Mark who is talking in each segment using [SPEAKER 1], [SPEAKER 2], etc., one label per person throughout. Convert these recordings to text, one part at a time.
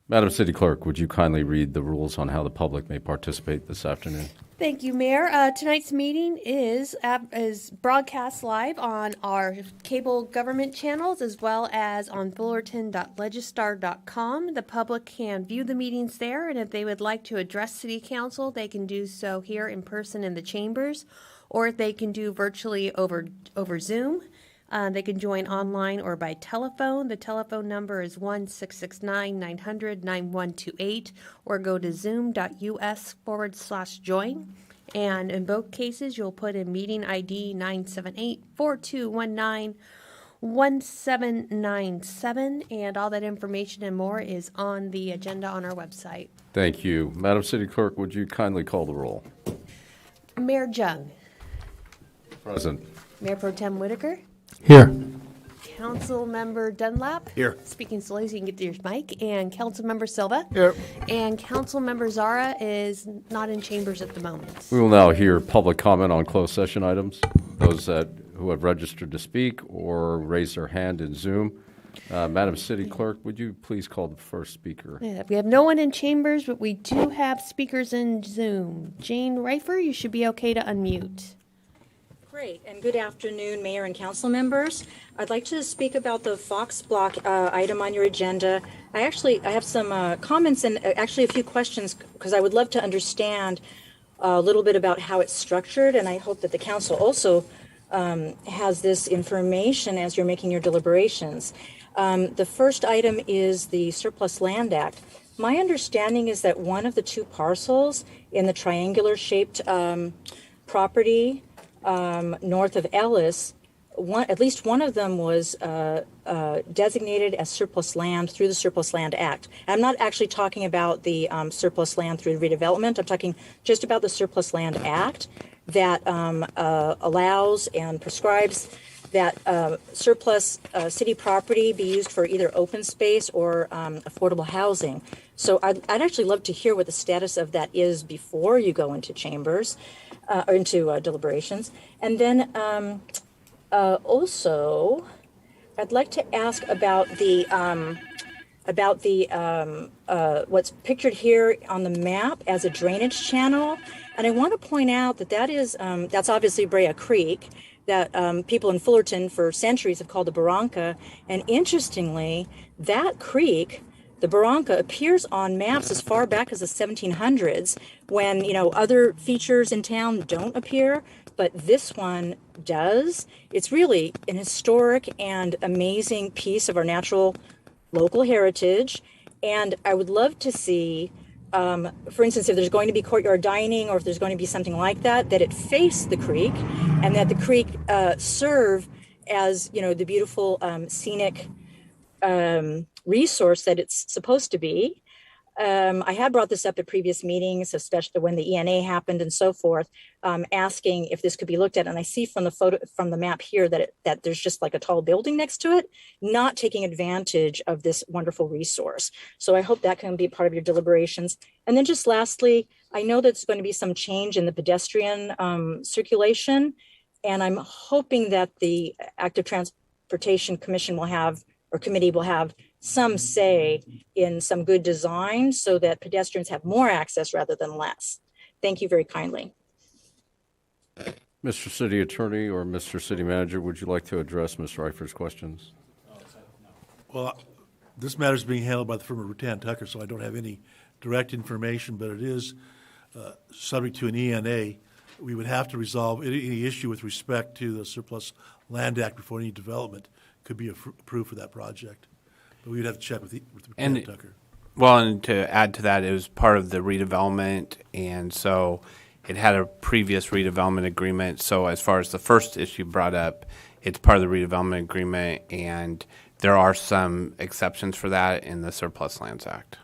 [SPEAKER 1] Madam City Clerk, would you kindly read the rules on how the public may participate this afternoon?
[SPEAKER 2] Thank you, Mayor. Tonight's meeting is broadcast live on our cable government channels as well as on fullerton.legistar.com. The public can view the meetings there, and if they would like to address City Council, they can do so here in person in the chambers, or if they can do virtually over Zoom. They can join online or by telephone. The telephone number is 1-669-900-9128, or go to zoom.us/join. And in both cases, you'll put in meeting ID 978-4219-1797, and all that information and more is on the agenda on our website.
[SPEAKER 1] Thank you. Madam City Clerk, would you kindly call the roll?
[SPEAKER 2] Mayor Jung.
[SPEAKER 1] Present.
[SPEAKER 2] Mayor Pro Tem Whitaker.
[SPEAKER 3] Here.
[SPEAKER 2] Councilmember Dunlap.
[SPEAKER 3] Here.
[SPEAKER 2] Speaking slowly so you can get to your mic. And Councilmember Silva.
[SPEAKER 3] Here.
[SPEAKER 2] And Councilmember Zara is not in chambers at the moment.
[SPEAKER 1] We will now hear public comment on closed session items. Those who have registered to speak or raise their hand in Zoom. Madam City Clerk, would you please call the first speaker?
[SPEAKER 2] Yeah, we have no one in chambers, but we do have speakers in Zoom. Jane Reifer, you should be okay to unmute.
[SPEAKER 4] Great, and good afternoon, Mayor and Council members. I'd like to speak about the Fox Block item on your agenda. I have some comments and actually a few questions because I would love to understand a little bit about how it's structured, and I hope that the Council also has this information as you're making your deliberations. The first item is the Surplus Land Act. My understanding is that one of the two parcels in the triangular-shaped property north of Ellis, at least one of them was designated as surplus land through the Surplus Land Act. I'm not actually talking about the surplus land through redevelopment. I'm talking just about the Surplus Land Act that allows and prescribes that surplus city property be used for either open space or affordable housing. So I'd actually love to hear what the status of that is before you go into chambers. Or into deliberations. And then also, I'd like to ask about the what's pictured here on the map as a drainage channel. And I want to point out that that's obviously Brea Creek that people in Fullerton for centuries have called the Barranca. And interestingly, that creek, the Barranca, appears on maps as far back as the 1700s when, other features in town don't appear, but this one does. It's really an historic and amazing piece of our natural local heritage. And I would love to see, for instance, if there's going to be courtyard dining or if there's going to be something like that, that it face the creek and that the creek serve as, the beautiful scenic resource that it's supposed to be. I had brought this up at previous meetings, especially when the ENA happened and so forth, asking if this could be looked at. And I see from the map here that there's just like a tall building next to it, not taking advantage of this wonderful resource. So I hope that can be part of your deliberations. And then just lastly, I know there's going to be some change in the pedestrian circulation, and I'm hoping that the Active Transportation Commission committee will have some say in some good design so that pedestrians have more access rather than less. Thank you very kindly.
[SPEAKER 1] Mr. City Attorney or Mr. City Manager, would you like to address Ms. Reifer's questions?
[SPEAKER 3] Well, this matter is being handled by the firm of Rutan Tucker, so I don't have any direct information, but it is subject to an ENA. We would have to resolve any issue with respect to the Surplus Land Act before any development could be approved for that project. But we'd have to check with Rutan Tucker.
[SPEAKER 5] Well, and to add to that, it was part of the redevelopment, and so it had a previous redevelopment agreement. So as far as the first issue brought up, it's part of the redevelopment agreement, and there are some exceptions for that in the Surplus Lands Act.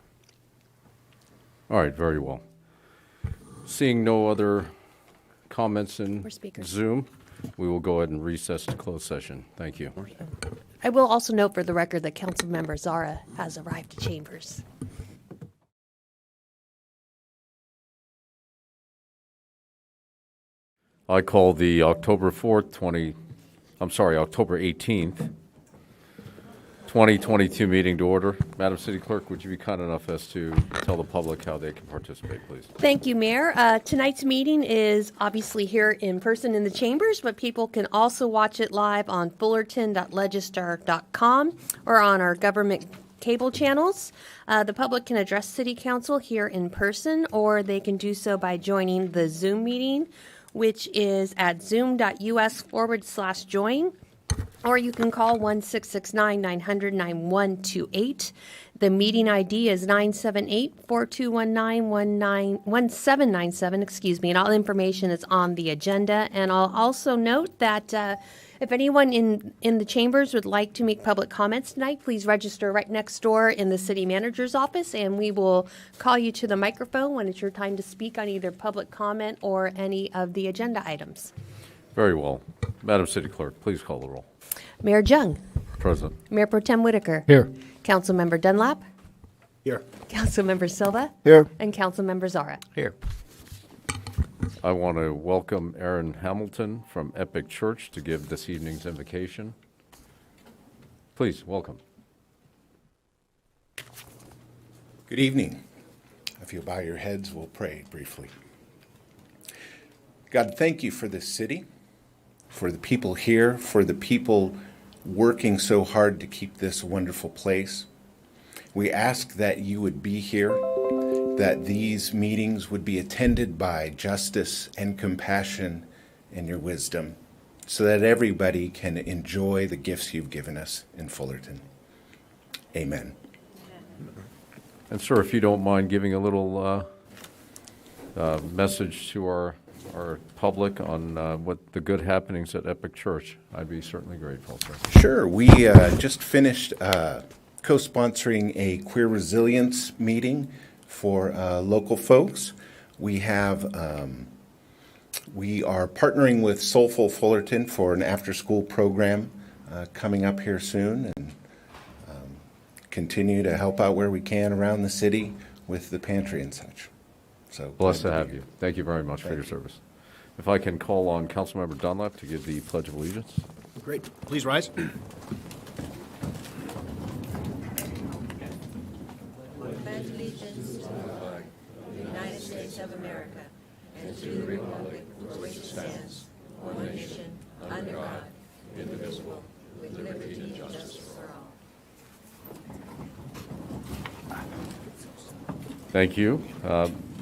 [SPEAKER 1] All right, very well. Seeing no other comments in Zoom, we will go ahead and recess to closed session. Thank you.
[SPEAKER 2] I will also note for the record that Councilmember Zara has arrived to chambers.
[SPEAKER 1] I call the October 18th 2022 meeting to order. Madam City Clerk, would you be kind enough as to tell the public how they can participate, please?
[SPEAKER 2] Thank you, Mayor. Tonight's meeting is obviously here in person in the chambers, but people can also watch it live on fullerton.legistar.com or on our government cable channels. The public can address City Council here in person, or they can do so by joining the Zoom meeting, which is at zoom.us/join. Or you can call 1-669-900-9128. The meeting ID is 978-4219-1797, and all information is on the agenda. And I'll also note that if anyone in the chambers would like to make public comments tonight, please register right next door in the city manager's office, and we will call you to the microphone when it's your time to speak on either public comment or any of the agenda items.
[SPEAKER 1] Very well. Madam City Clerk, please call the roll.
[SPEAKER 2] Mayor Jung.
[SPEAKER 1] Present.
[SPEAKER 2] Mayor Pro Tem Whitaker.
[SPEAKER 6] Here.
[SPEAKER 2] Councilmember Dunlap.
[SPEAKER 6] Here.
[SPEAKER 2] Councilmember Silva.
[SPEAKER 6] Here.
[SPEAKER 2] And Councilmember Zara.
[SPEAKER 6] Here.
[SPEAKER 1] I want to welcome Aaron Hamilton from Epic Church to give this evening's invocation. Please, welcome.
[SPEAKER 7] Good evening. If you'll bow your heads, we'll pray briefly. God, thank you for this city, for the people here, for the people working so hard to keep this a wonderful place. We ask that you would be here, that these meetings would be attended by justice and compassion and your wisdom, so that everybody can enjoy the gifts you've given us in Fullerton. Amen.
[SPEAKER 1] And sir, if you don't mind giving a little message to our public on what the good happenings at Epic Church, I'd be certainly grateful, sir.
[SPEAKER 7] Sure. We just finished co-sponsoring a queer resilience meeting for local folks. We are partnering with Soulful Fullerton for an after-school program coming up here soon, and continue to help out where we can around the city with the pantry and such. So
[SPEAKER 1] Blessed to have you. Thank you very much for your service. If I can call on Councilmember Dunlap to give the Pledge of Allegiance.
[SPEAKER 6] Great. Please rise.
[SPEAKER 2] Pledge allegiance to the United States of America and to the republic for which it stands, one nation, under God, indivisible, with liberty and justice for all.
[SPEAKER 1] Thank you.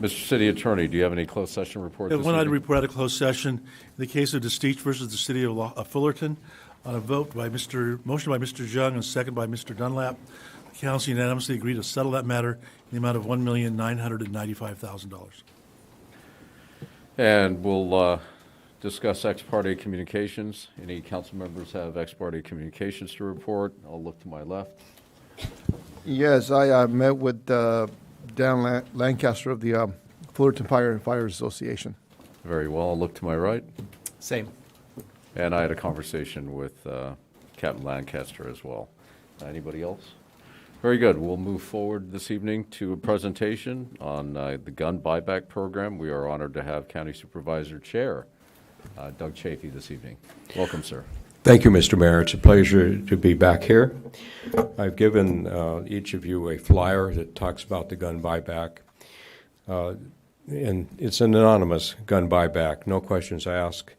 [SPEAKER 1] Mr. City Attorney, do you have any closed session report
[SPEAKER 3] We
[SPEAKER 1] this
[SPEAKER 3] have one item
[SPEAKER 1] evening?
[SPEAKER 3] report out of closed session. In the case of Destique versus the City of Fullerton, on a vote by motion by Mr. Jung and second by Mr. Dunlap, the council unanimously agreed to settle that matter in the amount of $1,995,000.
[SPEAKER 1] And we'll discuss ex parte communications. Any council members have ex parte communications to report? I'll look to my left.
[SPEAKER 6] Yes, I met with Dan Lancaster of the Fullerton Firefighters Association.
[SPEAKER 1] Very well. I'll look to my right.
[SPEAKER 6] Same.
[SPEAKER 1] And I had a conversation with Captain Lancaster as well. Anybody else? Very good. We'll move forward this evening to a presentation on the gun buyback program. We are honored to have County Supervisor Chair Doug Chafee this evening. Welcome, sir.
[SPEAKER 8] Thank you, Mr. Mayor. It's a pleasure to be back here. I've given each of you a flyer that talks about the gun buyback. And it's an anonymous gun buyback, no questions asked.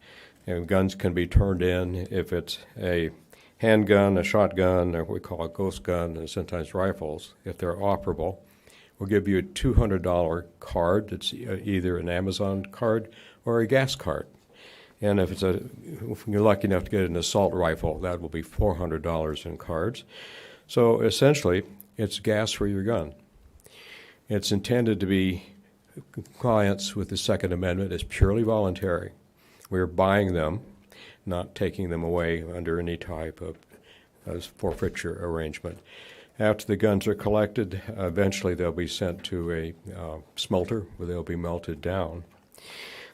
[SPEAKER 8] And guns can be turned in if it's a handgun, a shotgun, or what we call a ghost gun, and sometimes rifles, if they're operable. We'll give you a $200 card that's either an Amazon card or a gas card. And if you're lucky enough to get an assault rifle, that will be $400 in cards. So essentially, it's gas for your gun. It's intended to be compliance with the Second Amendment. It's purely voluntary. We're buying them, not taking them away under any type of forfeiture arrangement. After the guns are collected, eventually they'll be sent to a smelter where they'll be melted down.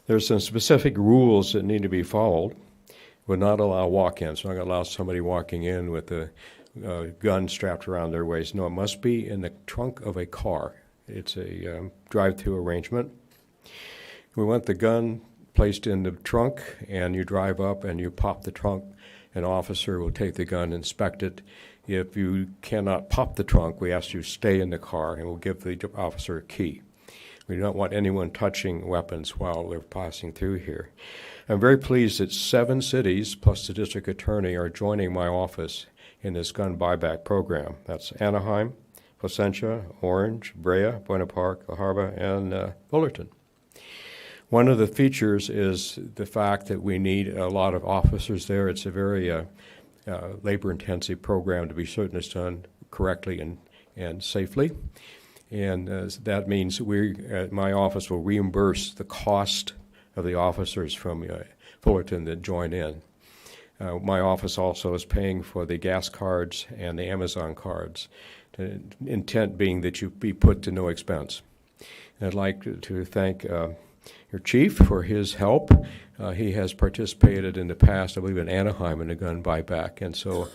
[SPEAKER 8] There's some specific rules that need to be followed. Would not allow walk-ins. So I'm going to allow somebody walking in with a gun strapped around their waist. No, it must be in the trunk of a car. It's a drive-through arrangement. We want the gun placed in the trunk, and you drive up and you pop the trunk An officer will take the gun, inspect it. If you cannot pop the trunk, we ask you to stay in the car, and we'll give the officer a key. We don't want anyone touching weapons while they're passing through here. I'm very pleased that 7 cities, plus the district attorney, are joining my office in this gun buyback program. That's Anaheim, Placentia, Orange, Brea, Buena Park, La Harba, and Fullerton. One of the features is the fact that we need a lot of officers there. It's a very labor-intensive program to be certain it's done correctly and safely. And that means my office will reimburse the cost of the officers from Fullerton that join in. My office also is paying for the gas cards and the Amazon cards, the intent being that you be put to no expense. And I'd like to thank your chief for his help. He has participated in the past, I believe, in Anaheim in a gun buyback, and so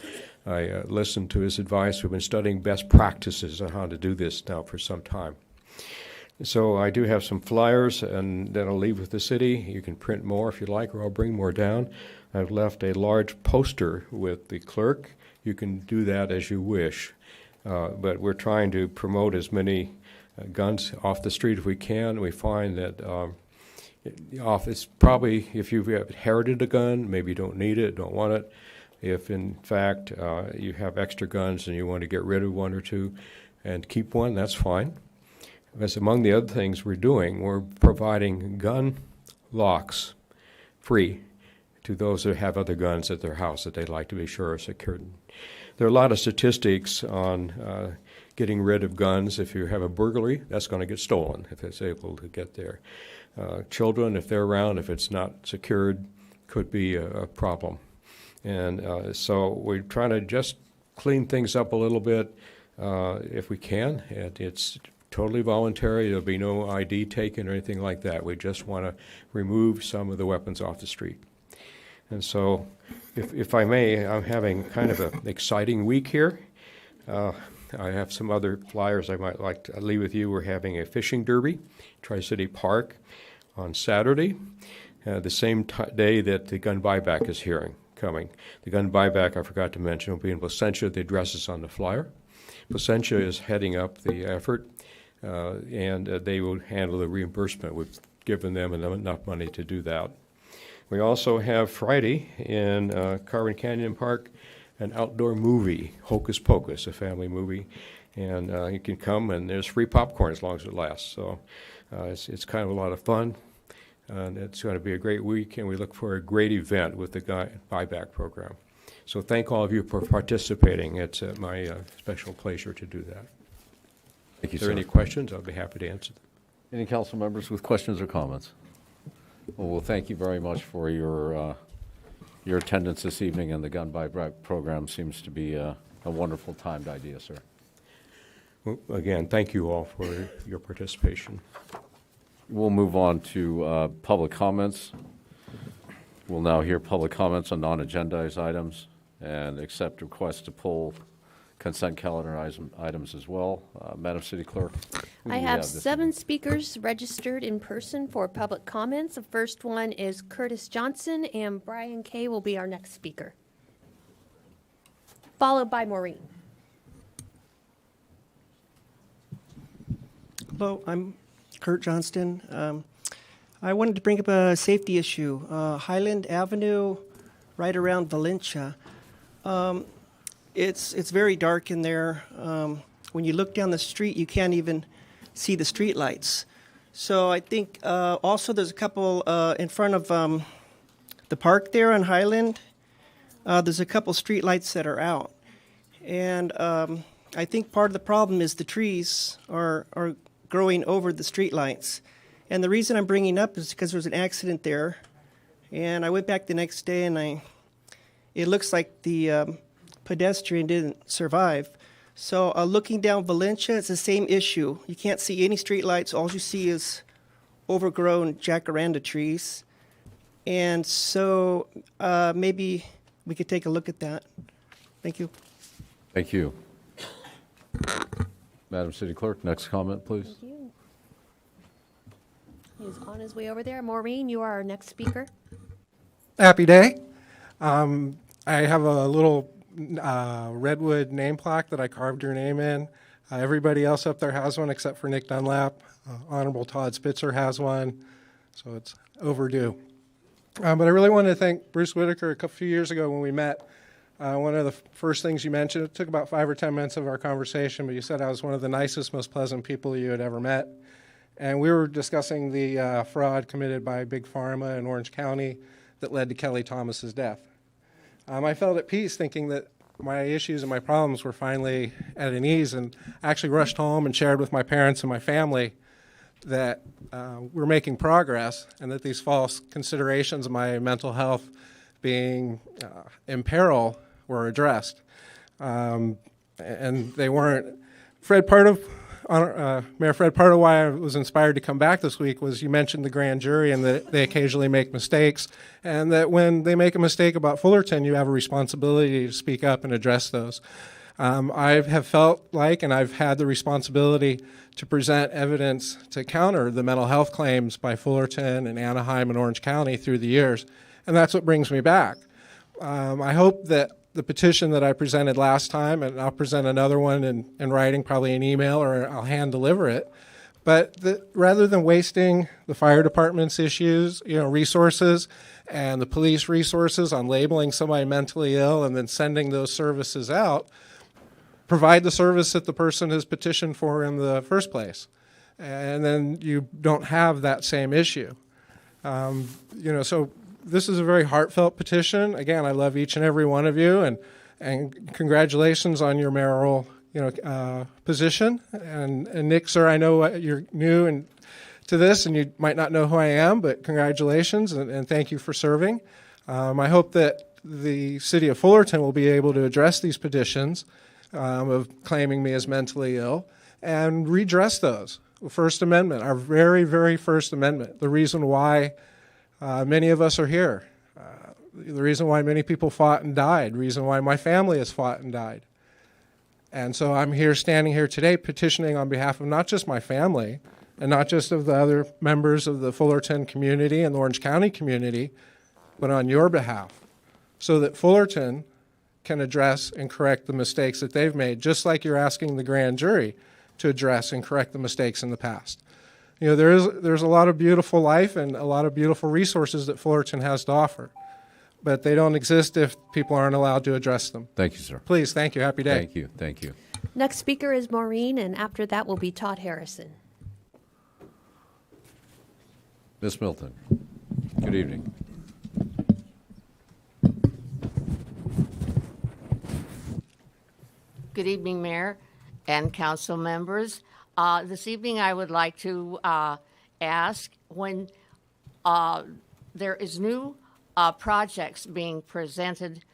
[SPEAKER 8] I listened to his advice. We've been studying best practices on how to do this now for some time. So I do have some flyers, and then I'll leave with the city. You can print more if you like, or I'll bring more down. I've left a large poster with the clerk. You can do that as you wish, but we're trying to promote as many guns off the street if we can. We find that it's probably, if you've inherited a gun, maybe you don't need it, don't want it. If, in fact, you have extra guns and you want to get rid of 1 or 2 and keep one, that's fine. Because among the other things we're doing, we're providing gun locks free to those that have other guns at their house that they'd like to be sure are secured. There are a lot of statistics on getting rid of guns. If you have a burglary, that's going to get stolen if it's able to get there. Children, if they're around, if it's not secured, could be a problem. And so we're trying to just clean things up a little bit if we can. It's totally voluntary. There'll be no ID taken or anything like that. We just want to remove some of the weapons off the street. And so, if I may, I'm having kind of an exciting week here. I have some other flyers I might like to leave with you. We're having a fishing derby, Tri-City Park, on Saturday, the same day that the gun buyback is coming. The gun buyback, I forgot to mention, will be in Placentia. The address is on the flyer. Placentia is heading up the effort, and they will handle the reimbursement. We've given them enough money to do that. We also have Friday in Carbon Canyon Park an outdoor movie, Hocus Pocus, a family movie, and you can come and there's free popcorn as long as it lasts. So it's kind of a lot of fun, and it's going to be a great week, and we look for a great event with the buyback program. So thank all of you for participating. It's my special pleasure to do that.
[SPEAKER 1] Thank you,
[SPEAKER 8] If there are
[SPEAKER 1] sir.
[SPEAKER 8] any questions, I'll be happy to answer them.
[SPEAKER 1] Any council members with questions or comments? Well, thank you very much for your attendance this evening, and the gun buyback program seems to be a wonderful timed idea, sir.
[SPEAKER 8] Well, again, thank you all for your participation.
[SPEAKER 1] We'll move on to public comments. We'll now hear public comments on non-agendized items and accept requests to pull consent calendar items as well. Madam City Clerk. who do
[SPEAKER 2] I
[SPEAKER 1] we
[SPEAKER 2] have
[SPEAKER 1] this
[SPEAKER 2] 7
[SPEAKER 1] evening?
[SPEAKER 2] speakers registered in person for public comments. The first one is Curtis Johnson, and Brian Kay will be our next speaker, followed by Maureen.
[SPEAKER 9] Hello, I'm Kurt Johnston. I wanted to bring up a safety issue. Highland Avenue, right around Valencia. It's very dark in there. When you look down the street, you can't even see the street lights. So I think also there's a couple in front of the park there on Highland. There's a couple street lights that are out. And I think part of the problem is the trees are growing over the street lights. And the reason I'm bringing up is because there was an accident there. And I went back the next day, and it looks like the pedestrian didn't survive. So looking down Valencia, it's the same issue. You can't see any street lights. All you see is overgrown jacaranda trees. And so maybe we could take a look at that. Thank you.
[SPEAKER 1] Thank you. Madam City Clerk, next comment, please.
[SPEAKER 2] Thank you. He's on his way over there. Maureen, you are our next speaker.
[SPEAKER 10] Happy day. I have a little redwood name plaque that I carved your name in. Everybody else up there has one except for Nick Dunlap. Honorable Todd Spitzer has one, so it's overdue. But I really wanted to thank Bruce Whitaker. A few years ago when we met, one of the first things you mentioned, it took about 5 or 10 minutes of our conversation, but you said I was one of the nicest, most pleasant people you had ever met. And we were discussing the fraud committed by Big Pharma in Orange County that led to Kelly Thomas's death. I felt at peace thinking that my issues and my problems were finally at an ease, and I actually rushed home and shared with my parents and my family that we're making progress and that these false considerations of my mental health being in peril were addressed. And they weren't. Mayor Fred, part of why I was inspired to come back this week was you mentioned the grand jury and that they occasionally make mistakes, and that when they make a mistake about Fullerton, you have a responsibility to speak up and address those. I have felt like, and I've had the responsibility to present evidence to counter the mental health claims by Fullerton and Anaheim and Orange County through the years, and that's what brings me back. I hope that the petition that I presented last time, and I'll present another one in writing, probably an email, or I'll hand deliver it, but rather than wasting the fire department's resources and the police resources on labeling somebody mentally ill and then sending those services out, provide the service that the person has petitioned for in the first place. And then you don't have that same issue. So this is a very heartfelt petition. Again, I love each and every one of you, and congratulations on your mayoral position. And Nick, sir, I know you're new to this, and you might not know who I am, but congratulations, and thank you for serving. I hope that the city of Fullerton will be able to address these petitions of claiming me as mentally ill and redress those. First Amendment, our very, very First Amendment, the reason why many of us are here, the reason why many people fought and died, the reason why my family has fought and died. And so I'm here, standing here today, petitioning on behalf of not just my family and not just of the other members of the Fullerton community and the Orange County community, but on your behalf, so that Fullerton can address and correct the mistakes that they've made, just like you're asking the grand jury to address and correct the mistakes in the past. There's a lot of beautiful life and a lot of beautiful resources that Fullerton has to offer, but they don't exist if people aren't allowed to address them.
[SPEAKER 1] Thank you, sir.
[SPEAKER 10] Please, thank you. Happy day.
[SPEAKER 1] Thank you.
[SPEAKER 2] Next speaker is Maureen, and after that will be Todd Harrison.
[SPEAKER 1] Ms. Milton, good evening.
[SPEAKER 11] Good evening, Mayor and council members. This evening I would like to ask, when there is new projects being presented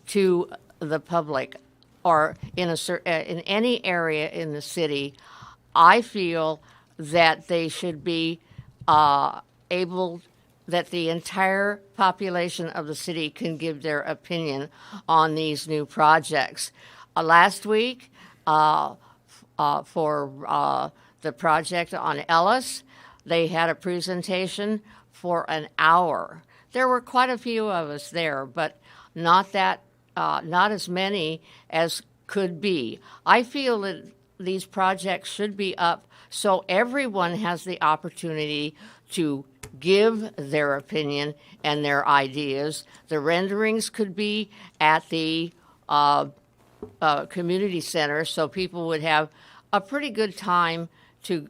[SPEAKER 11] to the public or in any area in the city, I feel that they should be able, that the entire population of the city can give their opinion on these new projects. Last week, for the project on Ellis, they had a presentation for an hour. There were quite a few of us there, but not as many as could be. I feel that these projects should be up so everyone has the opportunity to give their opinion and their ideas. The renderings could be at the community center, so people would have a pretty good time to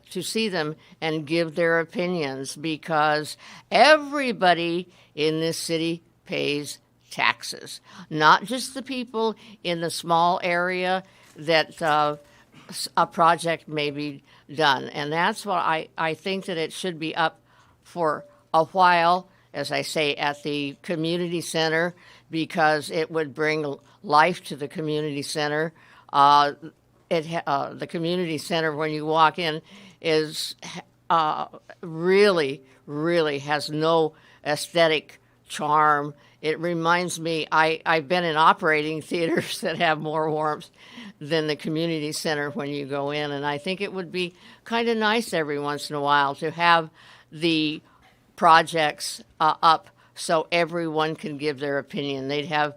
[SPEAKER 11] see them and give their opinions, because everybody in this city pays taxes, not just the people in the small area that a project may be done. And that's why I think that it should be up for a while, as I say, at the community center, because it would bring life to the community center. The community center, when you walk in, is really, really has no aesthetic charm. It reminds me, I've been in operating theaters that have more warmth than the community center when you go in, and I think it would be kind of nice every once in a while to have the projects up so everyone can give their opinion. They'd have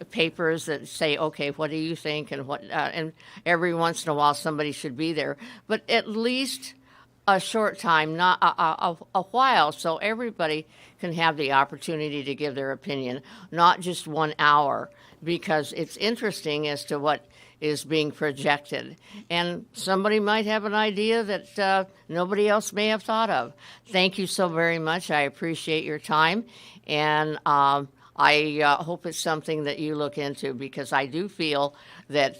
[SPEAKER 11] papers that say, okay, what do you think, and what, and every once in a while somebody should be there, but at least a short time, not a while, so everybody can have the opportunity to give their opinion, not just 1 hour, because it's interesting as to what is being projected. And somebody might have an idea that nobody else may have thought of. Thank you so very much. I appreciate your time. And I hope it's something that you look into, because I do feel that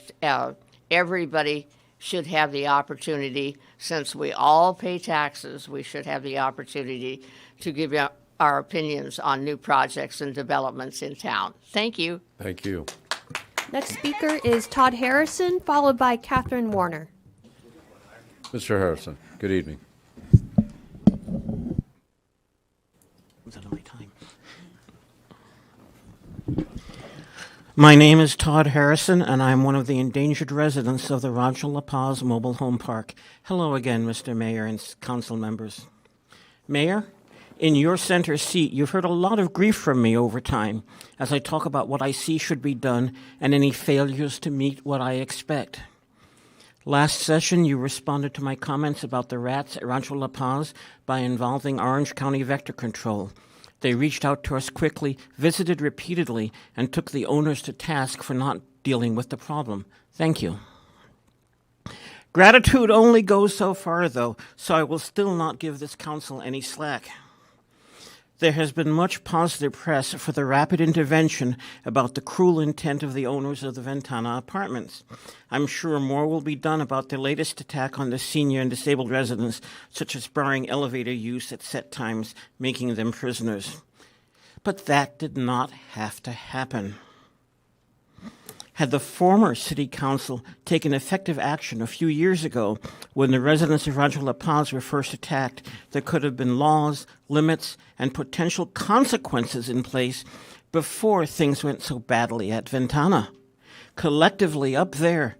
[SPEAKER 11] everybody should have the opportunity, since we all pay taxes, we should have the opportunity to give our opinions on new projects and developments in town. Thank you.
[SPEAKER 1] Thank you.
[SPEAKER 2] Next speaker is Todd Harrison, followed by Catherine Warner.
[SPEAKER 1] Mr. Harrison, good evening.
[SPEAKER 12] Was that on my time? My name is Todd Harrison, and I'm one of the endangered residents of the Rancho La Paz Mobile Home Park. Hello again, Mr. Mayor and council members. Mayor, in your center seat, you've heard a lot of grief from me over time as I talk about what I see should be done and any failures to meet what I expect. Last session, you responded to my comments about the rats at Rancho La Paz by involving Orange County Vector Control. They reached out to us quickly, visited repeatedly, and took the owners to task for not dealing with the problem. Thank you. Gratitude only goes so far, though, so I will still not give this council any slack. There has been much positive press for the rapid intervention about the cruel intent of the owners of the Ventana apartments. I'm sure more will be done about the latest attack on the senior and disabled residents, such as barring elevator use at set times, making them prisoners. But that did not have to happen. Had the former city council taken effective action a few years ago when the residents of Rancho La Paz were first attacked, there could have been laws, limits, and potential consequences in place before things went so badly at Ventana. Collectively up there,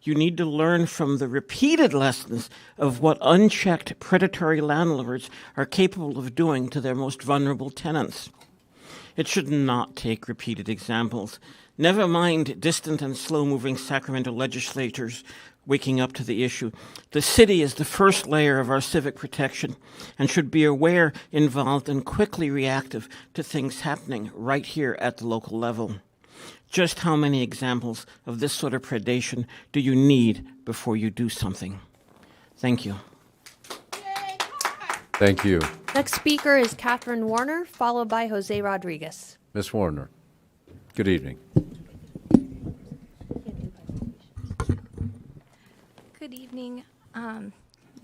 [SPEAKER 12] you need to learn from the repeated lessons of what unchecked predatory landlords are capable of doing to their most vulnerable tenants. It should not take repeated examples. Never mind distant and slow-moving Sacramento legislators waking up to the issue. The city is the first layer of our civic protection and should be aware, involved, and quickly reactive to things happening right here at the local level. Just how many examples of this sort of predation do you need before you do something? Thank you.
[SPEAKER 1] Thank you.
[SPEAKER 2] Next speaker is Catherine Warner, followed by Jose Rodriguez.
[SPEAKER 1] Ms. Warner, good evening.
[SPEAKER 13] Good evening.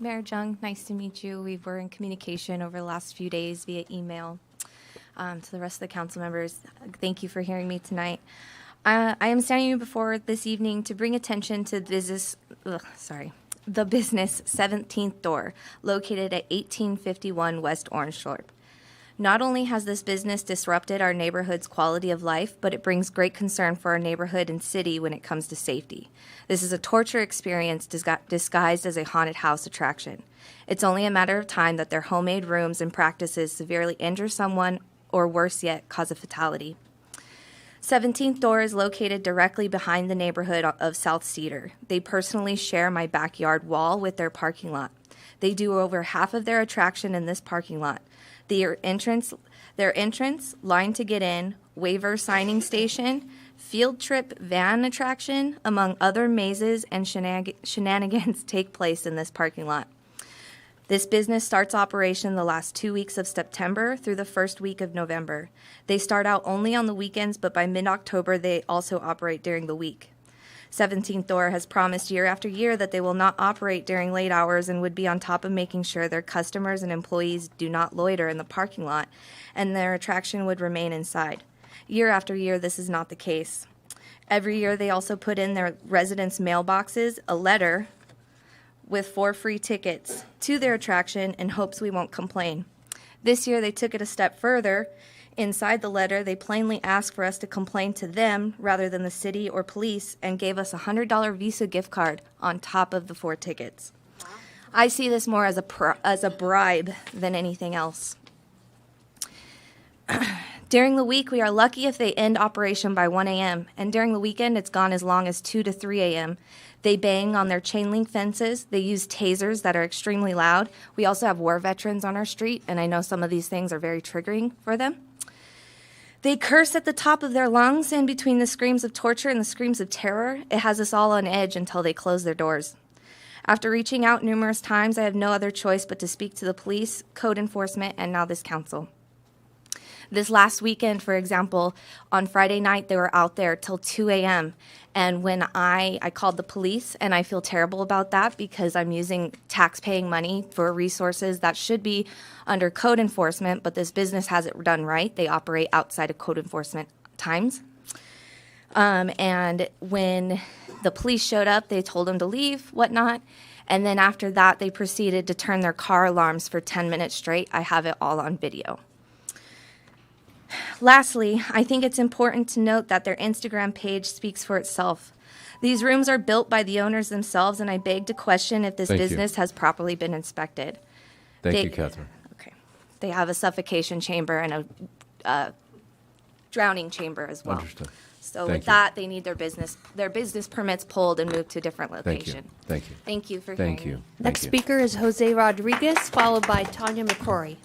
[SPEAKER 13] Mayor Jung, nice to meet you. We were in communication over the last few days via email. To the rest of the council members, thank you for hearing me tonight. I am standing before this evening to bring attention to the business 17th door, located at 1851 West Orangethorpe. Not only has this business disrupted our neighborhood's quality of life, but it brings great concern for our neighborhood and city when it comes to safety. This is a torture experience disguised as a haunted house attraction. It's only a matter of time that their homemade rooms and practices severely injure someone, or worse yet, cause a fatality. 17th door is located directly behind the neighborhood of South Cedar. They personally share my backyard wall with their parking lot. They do over half of their attraction in this parking lot. Their entrance, line to get in, waiver signing station, field trip van attraction, among other mazes and shenanigans take place in this parking lot. This business starts operation the last 2 weeks of September through the first week of November. They start out only on the weekends, but by mid-October, they also operate during the week. 17th Door has promised year after year that they will not operate during late hours and would be on top of making sure their customers and employees do not loiter in the parking lot and their attraction would remain inside. Year after year, this is not the case. Every year, they also put in their residents' mailboxes a letter with 4 free tickets to their attraction in hopes we won't complain. This year, they took it a step further. Inside the letter, they plainly asked for us to complain to them rather than the city or police and gave us a $100 Visa gift card on top of the 4 tickets. I see this more as a bribe than anything else. During the week, we are lucky if they end operation by 1 a.m., and during the weekend, it's gone as long as 2 to 3 a.m. They bang on their chain link fences. They use tasers that are extremely loud. We also have war veterans on our street, and I know some of these things are very triggering for them. They curse at the top of their lungs, and between the screams of torture and the screams of terror, it has us all on edge until they close their doors. After reaching out numerous times, I have no other choice but to speak to the police, code enforcement, and now this council. This last weekend, for example, on Friday night, they were out there till 2 a.m. And when I called the police, and I feel terrible about that because I'm using tax-paying money for resources that should be under code enforcement, but this business has it done right. They operate outside of code enforcement times. And when the police showed up, they told them to leave, whatnot. And then after that, they proceeded to turn their car alarms for 10 minutes straight. I have it all on video. Lastly, I think it's important to note that their Instagram page speaks for itself. These rooms are built by the owners themselves, and I beg to question if this business has properly been inspected.
[SPEAKER 1] Thank you, Catherine.
[SPEAKER 13] Okay. They have a suffocation chamber and a drowning chamber as well.
[SPEAKER 1] Understood.
[SPEAKER 13] So
[SPEAKER 1] Thank
[SPEAKER 13] with
[SPEAKER 1] you.
[SPEAKER 13] that, they need their business permits pulled and moved to a different
[SPEAKER 1] Thank you.
[SPEAKER 13] location.
[SPEAKER 1] Thank you.
[SPEAKER 13] Thank you for hearing
[SPEAKER 1] Thank you.
[SPEAKER 13] me.
[SPEAKER 2] Next
[SPEAKER 1] Thank you.
[SPEAKER 2] speaker is Jose Rodriguez, followed by Tanya McCrory.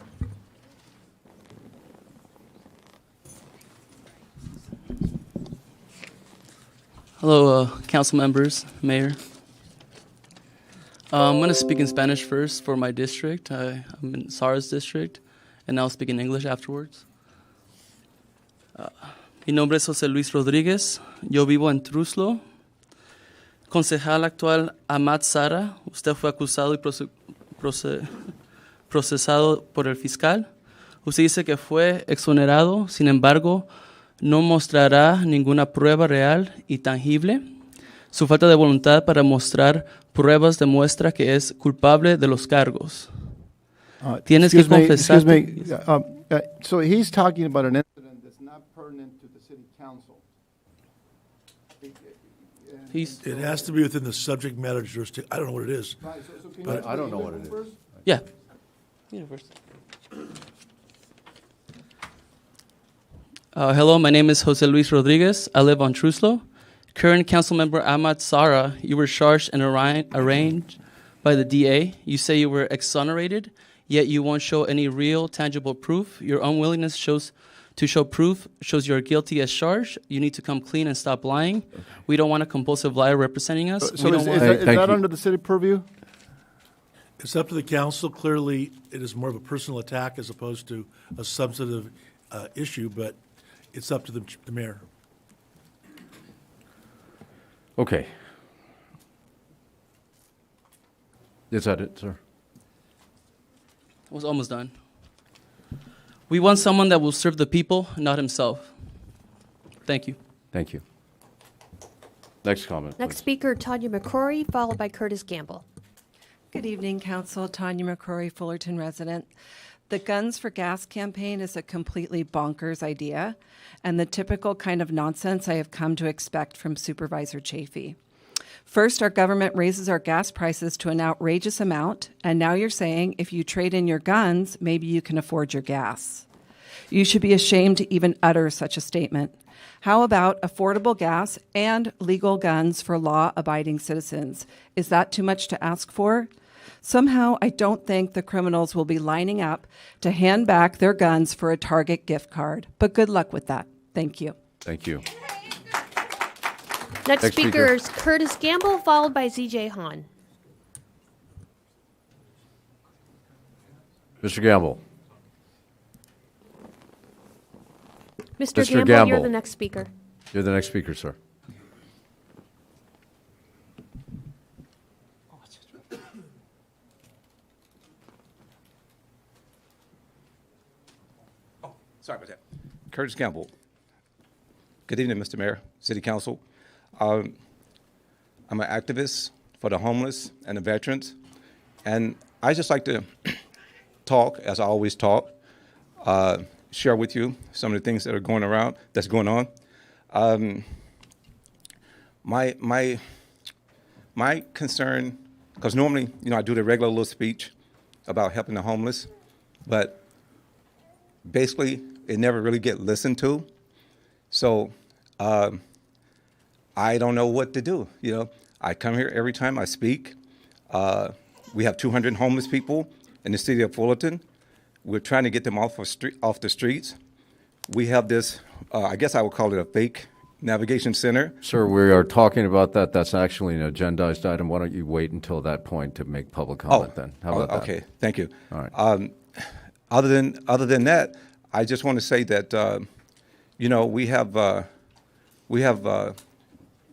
[SPEAKER 14] Hello, council members, mayor. I'm going to speak in Spanish first for my district. I'm in Sarah's district, and I'll speak in English afterwards. Mi nombre es José Luis Rodríguez. Yo vivo en Truslo. Concejal actual Amat Sara, usted fue acusado y procesado por el fiscal. Usted dice que fue exonerado, sin embargo, no mostrará ninguna prueba real y tangible. Su falta de voluntad para mostrar pruebas demuestra que es culpable de los cargos. Tienes que confesar.
[SPEAKER 6] So he's talking about an incident that's not pertinent to the city council.
[SPEAKER 3] It has to be within the subject matter jurisdiction. I don't know what it is.
[SPEAKER 6] Right, so can
[SPEAKER 3] But
[SPEAKER 6] you
[SPEAKER 1] I don't know what it is.
[SPEAKER 6] first?
[SPEAKER 14] Yeah. Hello, my name is Jose Luis Rodriguez. I live on Truslo. Current council member Ahmad Sara, you were charged and arraigned by the DA. You say you were exonerated, yet you won't show any real, tangible proof. Your unwillingness to show proof shows you're guilty as charged. You need to come clean and stop lying. We don't want a compulsive liar representing us.
[SPEAKER 6] So is
[SPEAKER 1] Thank
[SPEAKER 6] that
[SPEAKER 1] you.
[SPEAKER 6] under the city purview?
[SPEAKER 3] It's up to the council. Clearly, it is more of a personal attack as opposed to a substantive issue, but it's up to the mayor.
[SPEAKER 1] Okay. Is that it, sir?
[SPEAKER 14] I was almost done. We want someone that will serve the people, not himself. Thank you.
[SPEAKER 1] Thank you. Next comment,
[SPEAKER 2] Next
[SPEAKER 1] please.
[SPEAKER 2] speaker, Tanya McCrory, followed by Curtis Gamble.
[SPEAKER 15] Good evening, Council. Tanya McCrory, Fullerton resident. The Guns for Gas campaign is a completely bonkers idea and the typical kind of nonsense I have come to expect from Supervisor Chafee. First, our government raises our gas prices to an outrageous amount, and now you're saying if you trade in your guns, maybe you can afford your gas. You should be ashamed to even utter such a statement. How about affordable gas and legal guns for law-abiding citizens? Is that too much to ask for? Somehow, I don't think the criminals will be lining up to hand back their guns for a Target gift card. But good luck with that. Thank you.
[SPEAKER 1] Thank you.
[SPEAKER 2] Next
[SPEAKER 1] Next
[SPEAKER 2] speaker
[SPEAKER 1] speaker.
[SPEAKER 2] is Curtis Gamble, followed by ZJ Hahn.
[SPEAKER 1] Mr. Gamble.
[SPEAKER 2] Mr.
[SPEAKER 1] Mr.
[SPEAKER 2] Gamble, you're
[SPEAKER 1] Gamble.
[SPEAKER 2] the next speaker.
[SPEAKER 1] You're the next speaker, sir.
[SPEAKER 16] Sorry about that. Curtis Campbell. Good evening, Mr. Mayor, City Council. I'm an activist for the homeless and the veterans, and I just like to talk, as I always talk, share with you some of the things that are going around, that's going on. My concern, because normally, I do the regular little speech about helping the homeless, but basically, it never really get listened to. So I don't know what to do. You know, I come here every time I speak. We have 200 homeless people in the city of Fullerton. We're trying to get them off the streets. We have this, I guess I would call it a fake navigation center.
[SPEAKER 1] Sir, we are talking about that. That's actually an agendized item. Why don't you wait until that point to make public comment then? How about that?
[SPEAKER 16] Okay, thank you.
[SPEAKER 1] All right.
[SPEAKER 16] Other than that, I just want to say that you know, we have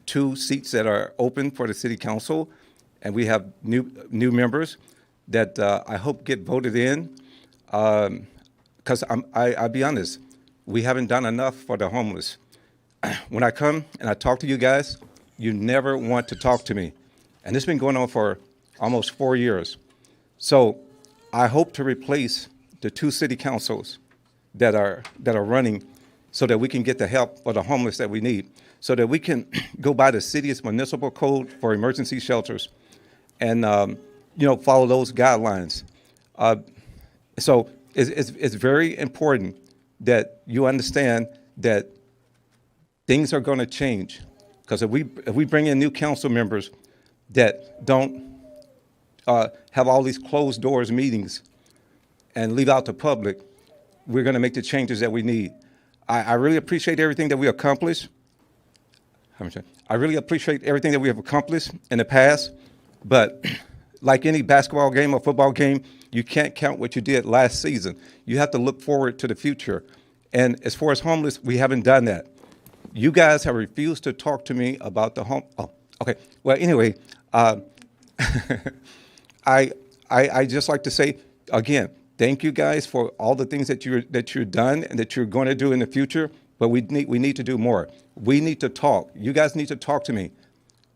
[SPEAKER 16] 2 seats that are open for the city council, and we have new members that I hope get voted in. Because I'll be honest, we haven't done enough for the homeless. When I come and I talk to you guys, you never want to talk to me, and it's been going on for almost 4 years. So I hope to replace the 2 city councils that are running, so that we can get the help for the homeless that we need, so that we can go by the city's municipal code for emergency shelters, and you know, follow those guidelines. So it's very important that you understand that things are going to change, because if we bring in new council members that don't have all these closed doors meetings and leave out the public, we're going to make the changes that we need. I really appreciate everything that we accomplished. I really appreciate everything that we have accomplished in the past, but like any basketball game or football game, you can't count what you did last season. You have to look forward to the future. And as far as homeless, we haven't done that. You guys have refused to talk to me about the home. Oh, okay. Well, anyway, I just like to say again, thank you guys for all the things that you've done and that you're going to do in the future. But we need to do more. We need to talk. You guys need to talk to me,